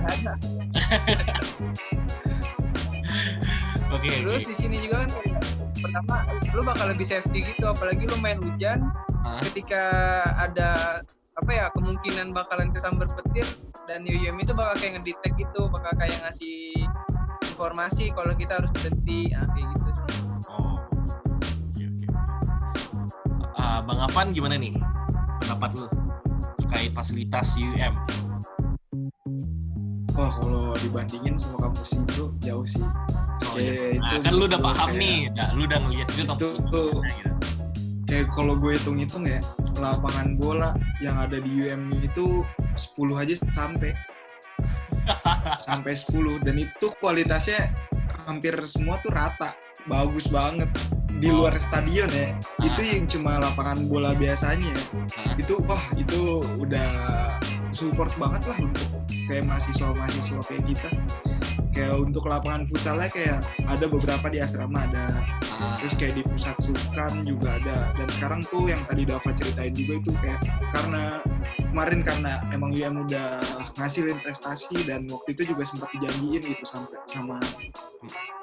Ada. Terus di sini juga kan pertama lu bakal lebih safety gitu, apalagi lu main hujan. Ketika ada kemungkinan bakalan kesambar petir, dan UUM itu bakal kayak ngedetect gitu, bakal kayak ngasih informasi kalau kita harus berhenti, kayak gitu sih. Bang Afan gimana nih pendapat lu terkait fasilitas UUM? Kalau dibandingin sama kampus itu jauh sih. Itu kan lu udah paham nih, lu udah ngeliat juga kampus itu. Kayak kalau gue hitung-hitung ya, lapangan bola yang ada di UM itu 10 aja sampai 10, dan itu kualitasnya hampir semua tuh rata, bagus banget. Di luar stadion ya, itu yang cuma lapangan bola biasanya ya. Itu udah support banget lah untuk kayak mahasiswa kayak kita. Kayak untuk lapangan futsalnya kayak ada beberapa di asrama ada, terus kayak di pusat sukan juga ada. Dan sekarang tuh yang tadi Dava ceritain juga itu kayak karena emang UM udah ngasilin prestasi, dan waktu itu juga sempat dijanjiin gitu sampai sama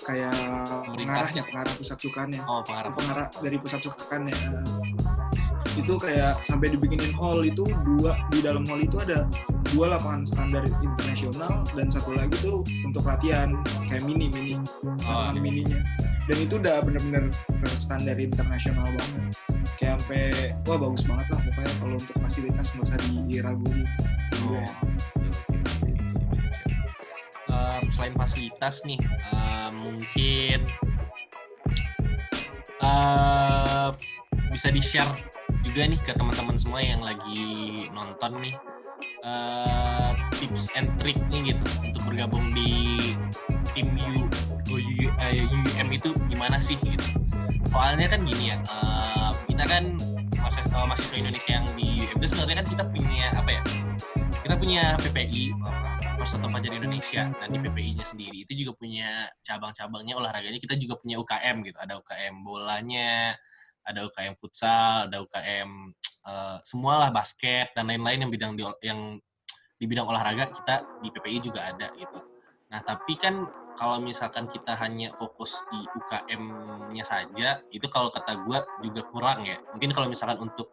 kayak pengarah pusat sukannya. Pengarah dari pusat sukannya. Itu kayak sampai dibikinin hall itu 2, di dalam hall itu ada 2 lapangan standar internasional, dan satu lagi tuh untuk latihan kayak mini lapangan mininya. Dan itu udah bener-bener standar internasional banget, kayak sampai bagus banget lah pokoknya. Kalau untuk fasilitas nggak usah diraguin. Selain fasilitas nih, mungkin bisa di-share juga nih ke teman-teman semua yang lagi nonton nih, tips and trick nih gitu untuk bergabung di tim UUM itu gimana sih gitu. Soalnya kan gini ya, kita kan mahasiswa Indonesia yang di UUM itu sebenarnya kan kita punya kita punya PPI, Persatuan Pelajar Indonesia, dan di PPI-nya sendiri itu juga punya cabang-cabangnya olahraganya. Kita juga punya UKM gitu, ada UKM bolanya, ada UKM futsal, ada UKM semualah basket dan lain-lain yang di bidang olahraga kita di PPI juga ada gitu. Nah tapi kan kalau misalkan kita hanya fokus di UKM-nya saja, itu kalau kata gue juga kurang ya. Mungkin kalau misalkan untuk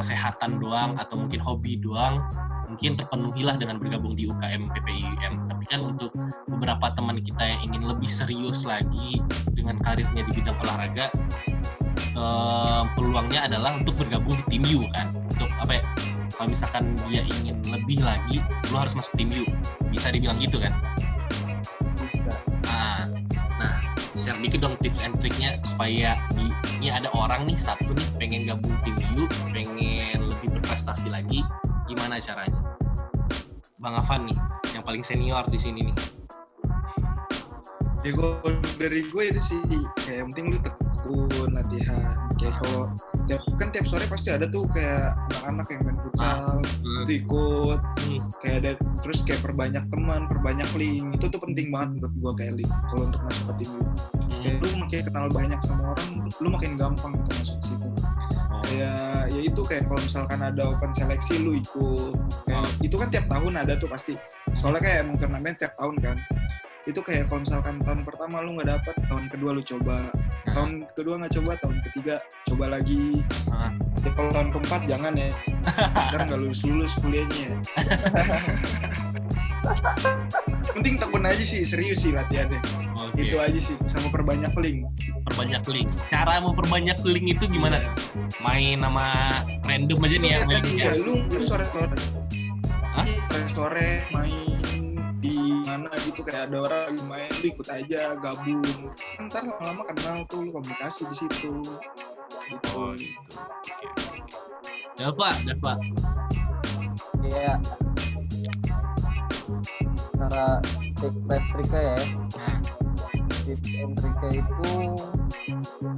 kesehatan doang atau mungkin hobi doang, mungkin terpenuhilah dengan bergabung di UKM PPIUM. Tapi kan untuk beberapa teman kita yang ingin lebih serius lagi dengan karirnya di bidang olahraga, peluangnya adalah untuk bergabung di tim U kan. Untuk apa ya? Kalau misalkan dia ingin lebih lagi, lu harus masuk tim U. Bisa dibilang gitu kan? Nah, share dikit dong tips and triknya supaya ini ada orang nih satu nih pengen gabung tim U, pengen lebih berprestasi lagi, gimana caranya? Bang Afan nih, yang paling senior di sini nih. Ya dari gue itu sih kayak yang penting lu tekun latihan. Kayak kalau tiap sore pasti ada tuh kayak anak-anak yang main futsal itu ikut kayak ada, terus kayak perbanyak teman, perbanyak link, itu tuh penting banget menurut gue kayak link kalau untuk masuk ke tim lu. Kayak lu makin kenal banyak sama orang, lu makin gampang untuk masuk ke situ. Kayak ya itu kayak kalau misalkan ada open seleksi lu ikut kayak, itu kan tiap tahun ada tuh pasti, soalnya kayak emang turnamen tiap tahun kan. Itu kayak kalau misalkan tahun pertama lu nggak dapet, tahun kedua lu coba, tahun kedua nggak coba, tahun ketiga coba lagi. Ya kalau tahun keempat jangan ya, karena nggak lulus kuliahnya. Penting tekun aja sih, serius sih latihannya. Okay. Itu aja sih, sama perbanyak link. Perbanyak link. Cara memperbanyak link itu gimana? Main sama random aja nih ya. Ya lu sore-sore. Sore main di mana gitu, kayak ada orang lagi main, lu ikut aja, gabung. Ntar lama-lama kenal tuh, lu komunikasi di situ. Gitu. Oh, gitu. Dava. Iya. Cara tips triknya ya. Tips and triknya itu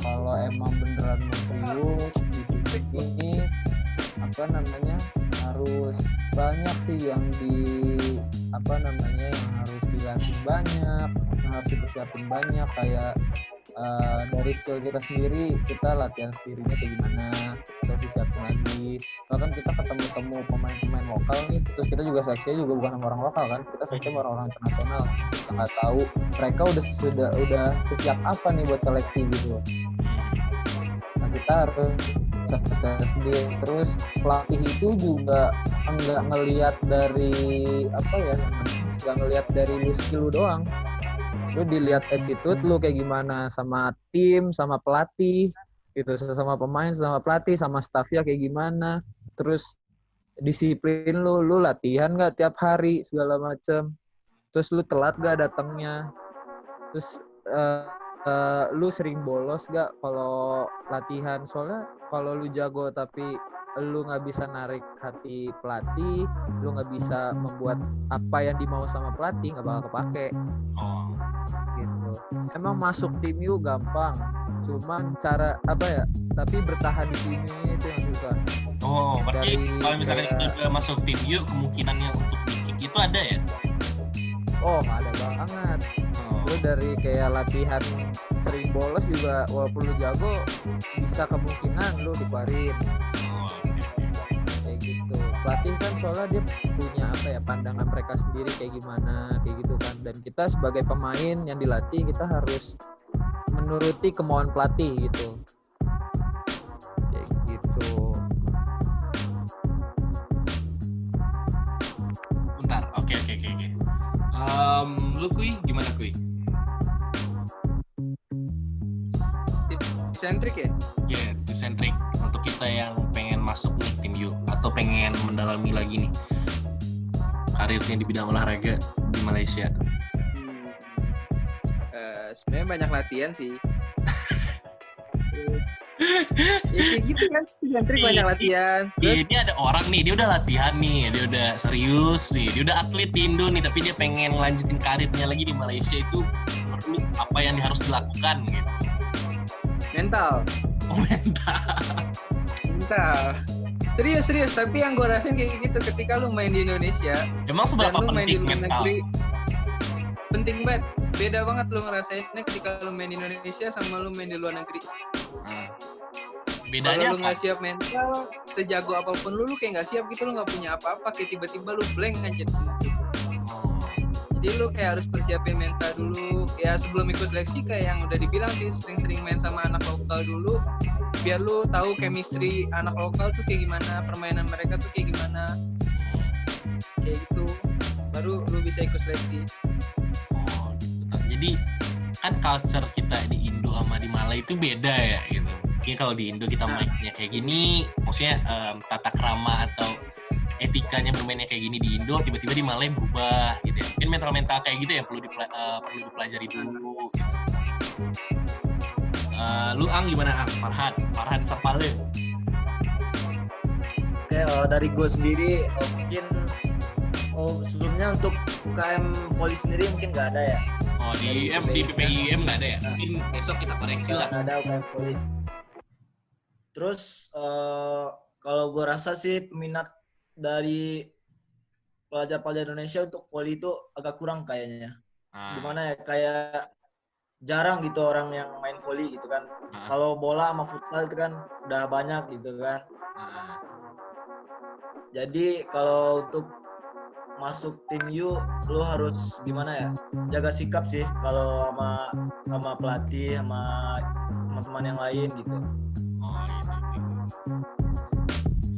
kalau emang beneran mau serius di sini ini harus banyak sih yang harus dilatih banyak, yang harus dipersiapin banyak, kayak dari skill kita sendiri, kita latihan sendirinya kayak gimana, terus disiapin lagi. Bahkan kita ketemu pemain-pemain lokal nih, terus kita juga seleksinya juga bukan sama orang lokal kan, kita seleksi sama orang internasional. Kita nggak tahu mereka udah sesiap apa nih buat seleksi gitu. Nah kita harus sendiri. Terus pelatih itu juga nggak ngelihat dari nggak ngelihat dari lu skill lu doang, lu dilihat attitude lu kayak gimana sama tim, sama pelatih gitu, sama pemain, sama pelatih, sama staffnya kayak gimana. Terus disiplin lu latihan nggak tiap hari segala macem, terus lu telat nggak datangnya, terus lu sering bolos gak kalau latihan. Soalnya kalau lu jago tapi lu nggak bisa narik hati pelatih, lu nggak bisa membuat apa yang dimau sama pelatih, nggak bakal kepake. Gitu. Emang masuk tim U gampang, cuman cara tapi bertahan di tim U itu yang susah. Berarti kalau misalnya kita udah masuk tim U, kemungkinannya untuk di-kick itu ada ya? Nggak ada banget. Lu dari kayak latihan sering bolos juga, walaupun lu jago, bisa kemungkinan lu dikeluarin. Kayak gitu. Pelatih kan soalnya dia punya pandangan mereka sendiri kayak gimana, kayak gitu kan. Dan kita sebagai pemain yang dilatih, kita harus menuruti kemauan pelatih gitu. Kayak gitu. Bentar, oke. Lu Kui, gimana Kui? Tips and trick ya? Iya, tips and trick untuk kita yang pengen masuk nih tim U atau pengen mendalami lagi nih karirnya di bidang olahraga di Malaysia. Sebenarnya banyak latihan sih. Kayak gitu kan, trik banyak latihan. Ini ada orang nih, dia udah latihan nih, dia udah serius nih, dia udah atlet di Indo nih, tapi dia pengen ngelanjutin karirnya lagi di Malaysia. Itu perlu apa yang harus dilakukan gitu? Mental. Mental. Serius, tapi yang gue rasain kayak gitu ketika lu main di Indonesia. Emang seberapa dan lu main di penting luar mental? negeri, penting banget. Beda banget lu ngerasainnya ketika lu main di Indonesia sama lu main di luar negeri. Bedanya kalau lu nggak siap mental, sejago apapun lu kayak nggak siap gitu, lu nggak punya apa-apa, kayak tiba-tiba lu blank aja di situ. Jadi lu kayak harus persiapin mental dulu. Ya sebelum ikut seleksi kayak yang udah dibilang sih, sering-sering main sama anak lokal dulu, biar lu tahu chemistry anak lokal tuh kayak gimana, permainan mereka tuh kayak gimana, kayak gitu. Baru lu bisa ikut seleksi. Oh, gitu. Jadi kan culture kita di Indo sama di Malay itu beda ya gitu. Mungkin kalau di Indo kita mainnya kayak gini, maksudnya tata krama atau etikanya bermainnya kayak gini di Indo, tiba-tiba di Malay berubah gitu ya. Mungkin mental-mental kayak gitu ya perlu dipelajari dulu gitu. Lu Ang gimana Ang? Farhan Sapale. Oke, dari gue sendiri mungkin sebelumnya untuk UKM Poli sendiri mungkin nggak ada ya. Oh di PPIUM nggak ada ya? Mungkin besok kita koreksi lah. Nggak ada UKM Poli. Terus kalau gue rasa sih peminat dari pelajar-pelajar Indonesia untuk Poli itu agak kurang kayaknya. Gimana ya, kayak jarang gitu orang yang main Poli gitu kan. Kalau bola sama futsal itu kan udah banyak gitu kan. Jadi kalau untuk masuk tim U, lu harus gimana ya, jaga sikap sih kalau sama pelatih, sama teman-teman yang lain gitu. Oh gitu.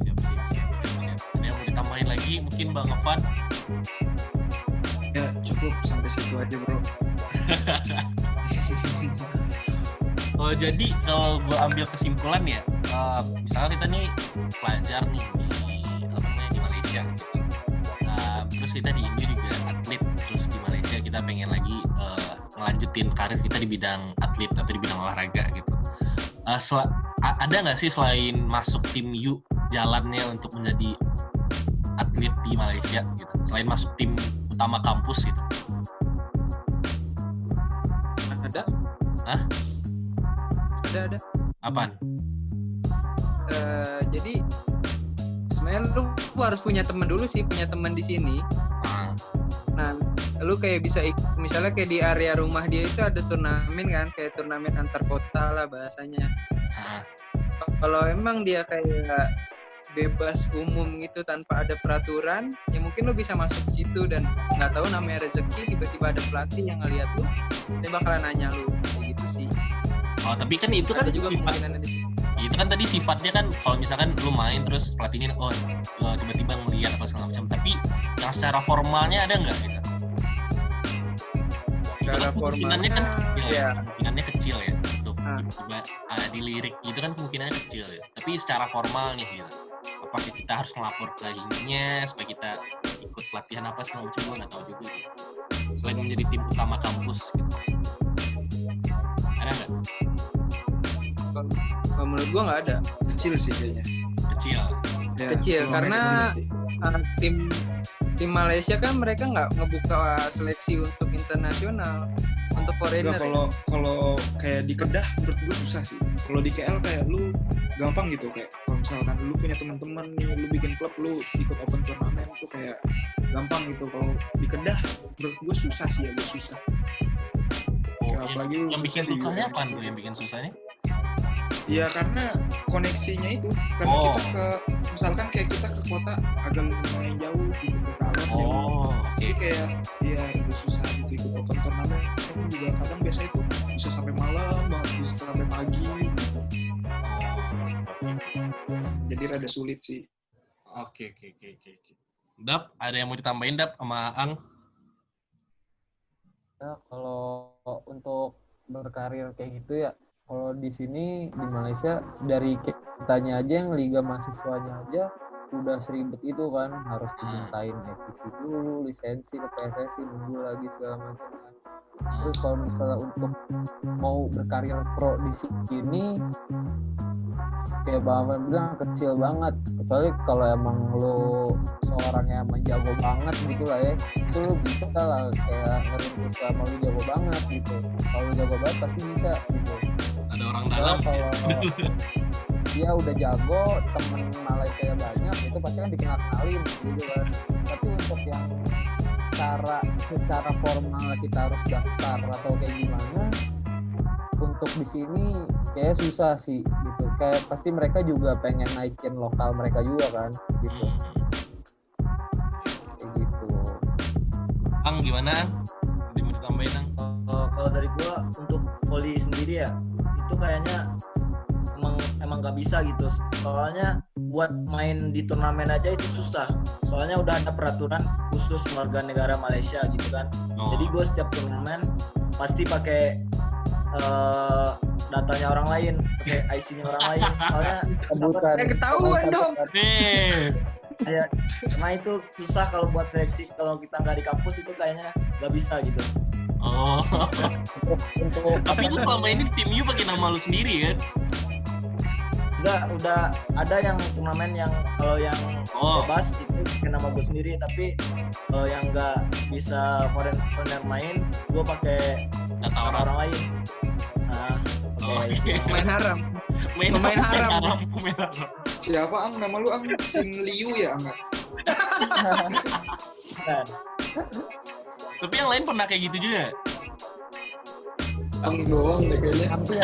Siap. Ada yang mau ditambahin lagi mungkin Bang Evan? Ya cukup sampai situ aja bro. Oh jadi kalau gue ambil kesimpulan ya, misalnya kita nih pelajar nih di Malaysia gitu. Terus kita di Indo juga atlet, terus di Malaysia kita pengen lagi ngelanjutin karir kita di bidang atlet atau di bidang olahraga gitu. Ada nggak sih selain masuk tim U jalannya untuk menjadi atlet di Malaysia gitu, selain masuk tim utama kampus gitu? Ada? Hah? Ada. Apaan? Jadi sebenarnya lu harus punya teman dulu sih, punya teman di sini. Nah, lu kayak bisa misalnya kayak di area rumah dia itu ada turnamen kan, kayak turnamen antar kota lah bahasanya. Kalau emang dia kayak bebas umum gitu tanpa ada peraturan, ya mungkin lu bisa masuk ke situ dan nggak tahu namanya rezeki, tiba-tiba ada pelatih yang ngeliat lu, dia bakalan nanya lu kayak gitu sih. Oh tapi kan itu kan ada juga kemungkinan di situ. Itu kan tadi sifatnya kan kalau misalkan lu main terus pelatihnya tiba-tiba ngeliat apa segala macam, tapi yang secara formalnya ada nggak gitu? Secara kemungkinannya kan kecil ya. Kemungkinannya kecil ya untuk tiba-tiba dilirik gitu kan kemungkinannya kecil ya. Tapi secara formalnya gitu, apakah kita harus ngelapor ke ininya supaya kita ikut pelatihan apa segala macam, gue nggak tahu juga gitu. Selain menjadi tim utama kampus gitu, ada nggak? Kalau menurut gua nggak ada. Kecil sih kayaknya. Kecil karena tim Malaysia kan mereka nggak ngebuka seleksi untuk internasional, untuk foreigner. Kalau kayak di Kedah menurut gue susah sih. Kalau di KL kayak lu gampang gitu, kayak kalau misalkan lu punya teman-teman nih, lu bikin klub, lu ikut open turnamen tuh kayak gampang gitu. Kalau di Kedah menurut gue susah sih, agak susah. Apalagi yang bikin susahnya apa dulu yang bikin susahnya? Ya karena koneksinya itu, karena kita misalkan kayak kita ke kota agak lumayan jauh gitu, ke Kalor jauh. Jadi kayak ya lebih susah gitu ikut open turnamen. Kan juga kadang biasa itu bisa sampai malam banget, bisa sampai pagi gitu. Jadi rada sulit sih. Oke. Dap, ada yang mau ditambahin Dap sama Ang? Ya, kalau untuk berkarir kayak gitu ya, kalau di sini di Malaysia dari kitanya aja yang liga mahasiswanya aja udah seribet itu kan, harus dimintain ETC dulu, lisensi ke PSSI, nunggu lagi segala macam. Terus kalau misalnya untuk mau berkarir pro di sini kayak Bang Afan bilang kecil banget, kecuali kalau emang lo seorang yang emang jago banget gitu lah ya, itu lo bisa lah kayak ngerintis selama lo jago banget gitu. Kalau lo jago banget pasti bisa gitu. Ada orang dalam. dia udah jago, temen Malaysia banyak, itu pasti kan dikenalin gitu kan. Tapi untuk yang secara formal kita harus daftar atau kayak gimana, untuk di sini kayak susah sih gitu. Kayak pasti mereka juga pengen naikin lokal mereka juga kan gitu. Kayak gitu. Ang gimana? Ada mau ditambahin Ang? Kalau dari gua untuk volley sendiri ya, itu kayaknya emang nggak bisa gitu. Soalnya buat main di turnamen aja itu susah. Soalnya udah ada peraturan khusus warga negara Malaysia gitu kan. Jadi gue setiap turnamen pasti pakai datanya orang lain, pakai IC-nya orang lain. Soalnya ketahuan dong. Ya, karena itu susah kalau buat seleksi. Kalau kita nggak di kampus itu kayaknya nggak bisa gitu. Tapi lu selama ini tim U pakai nama lu sendiri kan? Enggak, udah ada yang turnamen yang kalau yang bebas itu pakai nama gue sendiri, tapi kalau yang nggak bisa foreigner main, gue pakai data orang lain. Nah, Main haram. Pemain haram. Siapa Ang? Nama lu Ang? Sing Liu ya Ang? Tapi yang lain pernah kayak gitu juga? Ang doang deh kayaknya. Hampir.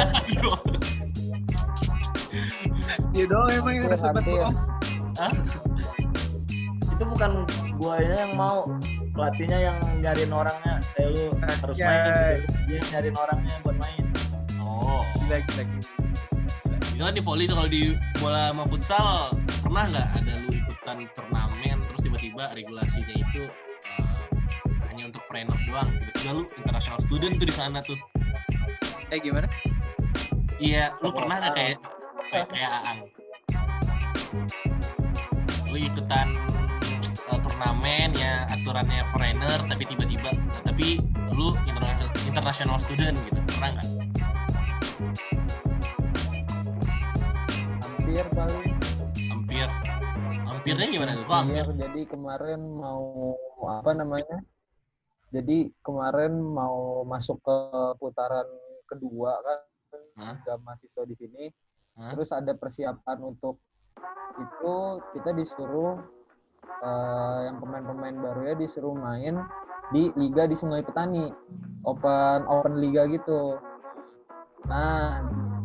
Dia doang emang yang udah sempat bohong. Itu bukan guanya yang mau, pelatihnya yang nyariin orangnya. Kayak lu harus main gitu. Dia nyariin orangnya buat main. Gila. Itu kan di volley tuh, kalau di bola sama futsal pernah nggak ada lu ikutan turnamen terus tiba-tiba regulasinya itu hanya untuk foreigner doang, tiba-tiba lu international student tuh di sana tuh. Gimana? Iya, lu pernah nggak kayak Aang? Lu ikutan turnamen ya aturannya foreigner tapi tiba-tiba tapi lu international student gitu, pernah nggak? Hampir paling. Hampirnya gimana tuh? Hampir. Jadi kemarin mau masuk ke putaran kedua kan, ada mahasiswa di sini. Terus ada persiapan untuk itu, kita disuruh yang pemain-pemain baru ya disuruh main di liga di Sungai Petani, open liga gitu. Nah,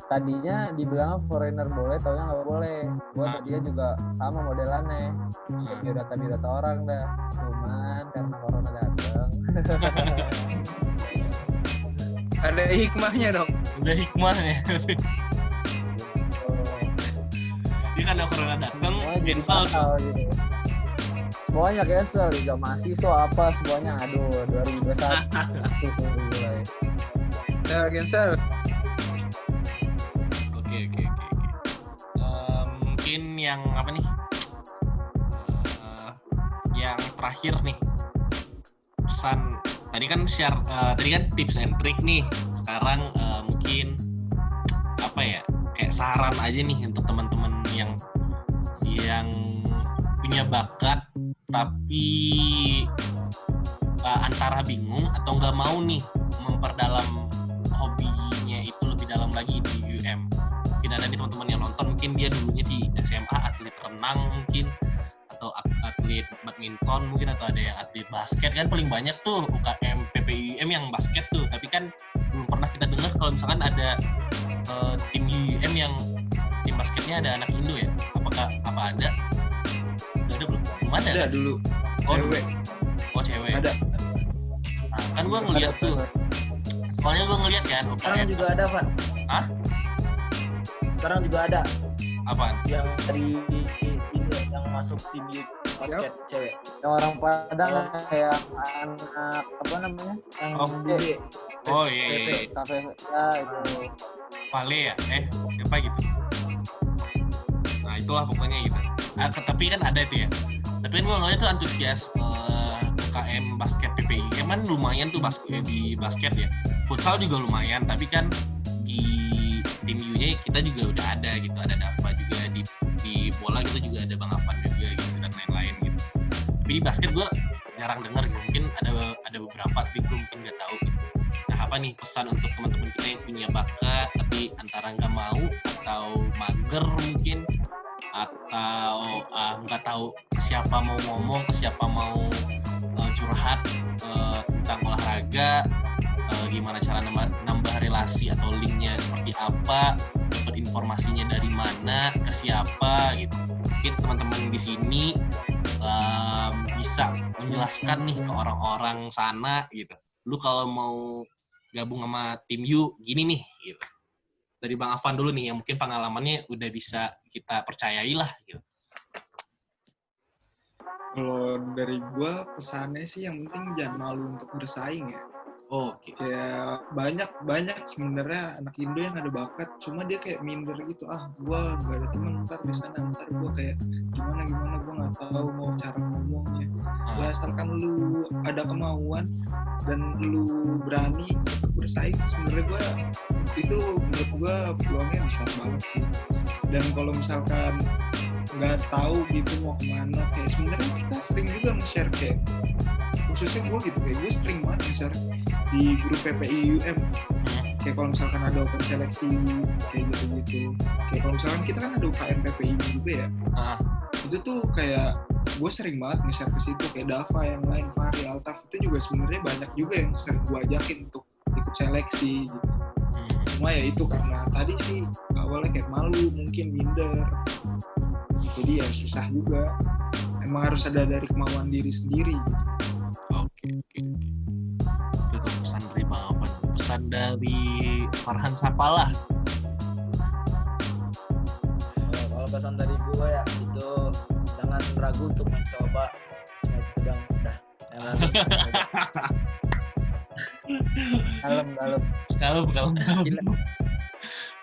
tadinya dibilang foreigner boleh, taunya nggak boleh. Gua tadinya juga sama modelannya, biodata orang dah. Cuman karena corona datang. Ada hikmahnya dong. Udah hikmahnya. Dia karena corona datang, cancel gitu. Semuanya cancel, liga mahasiswa apa semuanya. Aduh, 2021 itu sudah mulai. Cancel. Oke. Mungkin yang apa nih? Yang terakhir nih, pesan tadi kan tips and trick nih. Sekarang mungkin apa ya? Kayak saran aja nih untuk teman-teman yang punya bakat tapi antara bingung atau nggak mau nih memperdalam hobinya itu lebih dalam lagi di UM. Mungkin ada nih teman-teman yang nonton, mungkin dia dulunya di SMA atlet renang mungkin, atau atlet badminton mungkin, atau ada yang atlet basket kan paling banyak tuh UKM PPIUM yang basket tuh. Tapi kan belum pernah kita dengar kalau misalkan ada tim UM yang tim basketnya ada anak Indo ya. Apa ada? Udah ada belum? Belum ada. Ada dulu. Cewek. Cewek. Ada. Nah, kan gua ngeliat tuh. Soalnya gua ngeliat kan UKM. Sekarang juga ada, Van. Hah? Sekarang juga ada. Apaan? Yang dari ini yang masuk tim basket cewek. Yang orang Padang kayak anak apa namanya? Yang Bude. Iya. Kafe ya itu. Vale ya? Apa gitu? Nah itulah pokoknya gitu. Tapi kan ada itu ya. Tapi kan gue ngeliat tuh antusias UKM basket PPI. Emang lumayan tuh di basket ya. Futsal juga lumayan. Tapi kan di tim U-nya kita juga udah ada gitu. Ada Dava juga di bola gitu juga ada Bang Afan juga gitu dan lain-lain gitu. Tapi di basket gue jarang dengar gitu. Mungkin ada beberapa tapi gue mungkin nggak tahu gitu. Nah apa nih pesan untuk teman-teman kita yang punya bakat tapi antara nggak mau atau mager mungkin, atau nggak tahu ke siapa mau ngomong, ke siapa mau curhat tentang olahraga, gimana cara nambah relasi atau linknya seperti apa, dapat informasinya dari mana, ke siapa gitu. Mungkin teman-teman di sini bisa menjelaskan nih ke orang-orang sana gitu. Lu kalau mau gabung sama tim U gini nih gitu. Dari Bang Afan dulu nih yang mungkin pengalamannya udah bisa kita percayai lah gitu. Kalau dari gue pesannya sih yang penting jangan malu untuk bersaing ya. Oke. Kayak banyak sebenarnya anak Indo yang ada bakat, cuma dia kayak minder gitu. Gue gak ada teman ntar di sana, ntar gue kayak gimana gue nggak tahu mau cara ngomongnya. Ya asalkan lu ada kemauan dan lu berani untuk bersaing, sebenarnya gue itu menurut gue peluangnya besar banget sih. Dan kalau misalkan nggak tahu gitu mau kemana, kayak sebenarnya kita sering juga nge-share kayak khususnya gue gitu, kayak gue sering banget nge-share di grup PPI UM kayak kalau misalkan ada open seleksi kayak gitu-gitu, kayak kalau misalkan kita kan ada UKM PPI juga ya, itu tuh kayak gue sering banget nge-share ke situ, kayak Dava yang lain, Fahri, Altaf itu juga sebenarnya banyak juga yang sering gue ajakin untuk ikut seleksi gitu. Cuma ya itu karena tadi sih awalnya kayak malu, mungkin minder, jadi ya susah juga, emang harus ada dari kemauan diri sendiri gitu. Oke. Itu tuh pesan dari Bang Afan. Pesan dari Farhan Sapalah. Kalau pesan dari gue ya itu jangan ragu untuk mencoba. Cuma itu dong, udah. Kalem.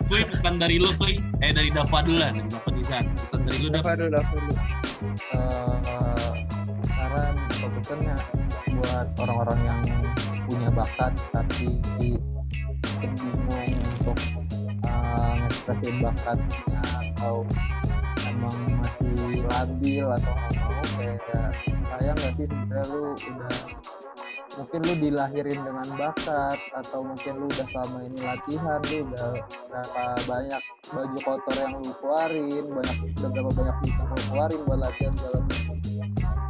Kuy, pesan dari lu Kuy. Dari Dava dulu lah, dari Dava Nizar. Pesan dari lu Dava dulu. Saran atau pesannya buat orang-orang yang punya bakat tapi bingung untuk ngekspresin bakatnya atau emang masih labil atau nggak mau, kayak sayang nggak sih sebenarnya lu udah mungkin lu dilahirin dengan bakat atau mungkin lu udah selama ini latihan, lu udah berapa banyak baju kotor yang lu keluarin, berapa banyak duit yang lu keluarin buat latihan segala macam.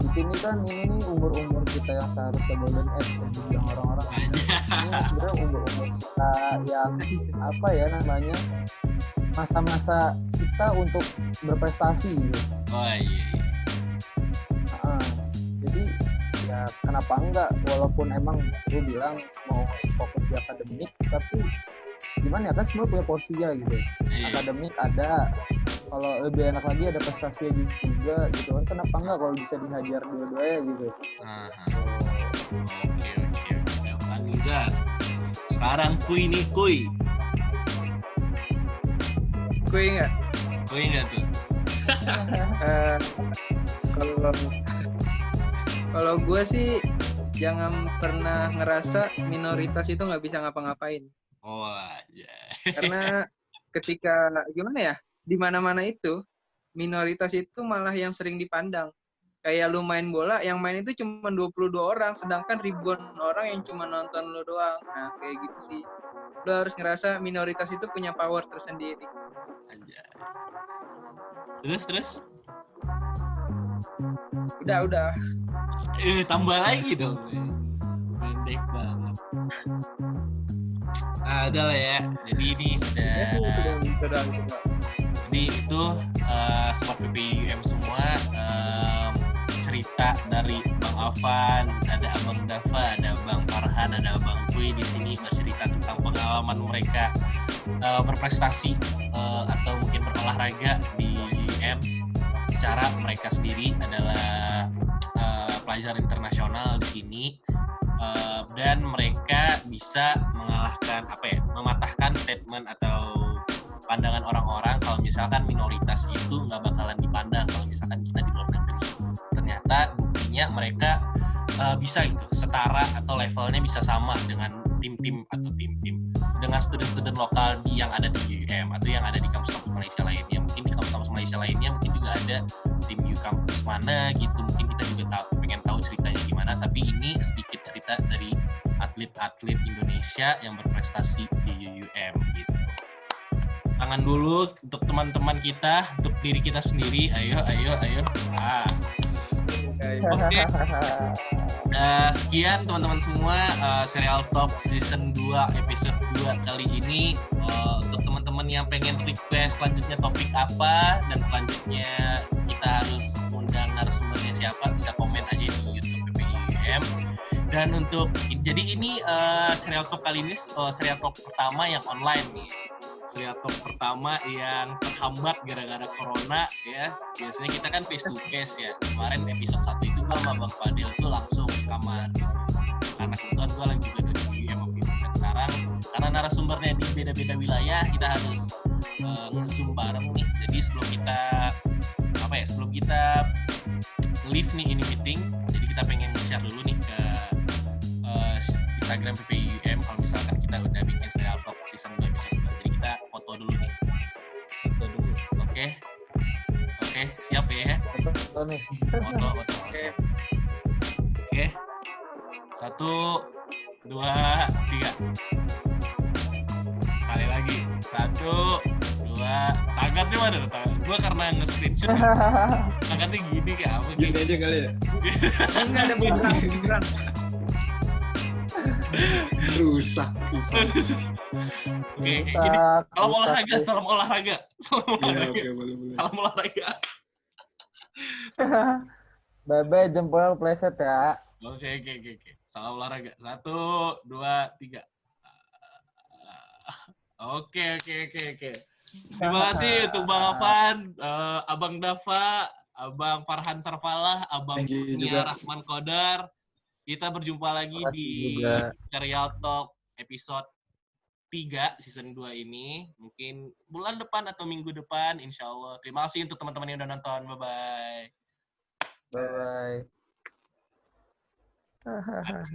Di sini kan ini nih umur kita yang seharusnya golden age yang dibilang orang-orang. Ini sebenarnya umur kita yang apa ya namanya, masa-masa kita untuk berprestasi gitu. Oh iya. Jadi ya kenapa enggak, walaupun emang gue bilang mau fokus di akademik, tapi gimana ya, kan semua punya porsinya gitu. Akademik ada, kalau lebih enak lagi ada prestasi juga gitu kan, kenapa enggak kalau bisa dihajar dua-duanya gitu. Oke. Aniza, sekarang Kuy nih, Kuy nggak tuh? Kalau gue sih jangan pernah ngerasa minoritas itu nggak bisa ngapa-ngapain. Oh iya. Karena ketika gimana ya, di mana-mana itu minoritas itu malah yang sering dipandang. Kayak lu main bola, yang main itu cuma 22 orang, sedangkan ribuan orang yang cuma nonton lu doang. Nah, kayak gitu sih. Lu harus ngerasa minoritas itu punya power tersendiri. Anjay. Terus? Udah. Tambah lagi dong. Pendek banget. Ada lah ya. Jadi ini udah. Jadi itu Sobat PPI UM semua, cerita dari Bang Afan, ada Abang Dava, ada Bang Farhan, ada Bang Kuy di sini bercerita tentang pengalaman mereka berprestasi atau mungkin berolahraga di UM. Secara mereka sendiri adalah pelajar internasional di sini, dan mereka bisa mematahkan statement atau pandangan orang-orang kalau misalkan minoritas itu nggak bakalan dipandang kalau misalkan kita di luar negeri. Ternyata buktinya mereka bisa gitu, setara atau levelnya bisa sama dengan tim-tim dengan student-student lokal yang ada di UM atau yang ada di kampus-kampus Malaysia lainnya. Mungkin di kampus-kampus Malaysia lainnya mungkin juga ada tim U kampus mana gitu, mungkin kita juga pengen tahu ceritanya gimana, tapi ini sedikit cerita dari atlet-atlet Indonesia yang berprestasi di UM gitu. tangan dulu untuk teman-teman kita, untuk diri kita sendiri. Ayo. Oke. Sekian teman-teman semua, Serial Talk Season 2 episode 2 kali ini. Untuk teman-teman yang pengen request selanjutnya topik apa dan selanjutnya kita harus undang narasumbernya siapa, bisa komen aja di YouTube PPIUM. Dan jadi ini Serial Talk kali ini Serial Talk pertama yang online nih. Serial Talk pertama yang terhambat gara-gara corona ya. Biasanya kita kan face to face ya. Kemarin episode 1 itu gua sama Bang Fadil tuh langsung rekaman gitu. Karena kebetulan gua lagi juga dari UM dan sekarang karena narasumbernya di beda-beda wilayah, kita harus nge-zoom bareng nih. Jadi sebelum kita leave nih ini meeting, jadi kita pengen share dulu nih ke Instagram PPIUM kalau misalkan kita udah bikin Serial Talk Season 2 episode 2. Jadi kita foto dulu nih. Oke, siap ya? Foto nih. Foto. Oke. 1, 2, 3. Sekali lagi. 1, 2. Tangannya mana? Gua karena nge-screenshot. Tangannya gini kayak apa? Gini aja kali ya. Enggak ada bumerang. Rusak. Oke, gini. Salam olahraga. Iya, boleh. Salam olahraga. Bye-bye, jempol pleset ya. Oke. Salam olahraga. 1, 2, 3. Oke. Terima kasih untuk Bang Afan, Abang Dava, Abang Farhan Sarfalah, Abang Kurnia Rahman Kodar. Kita berjumpa lagi di Serial Talk episode 3 season 2 ini. Mungkin bulan depan atau minggu depan, insya Allah. Terima kasih untuk teman-teman yang udah nonton. Bye-bye. Bye-bye.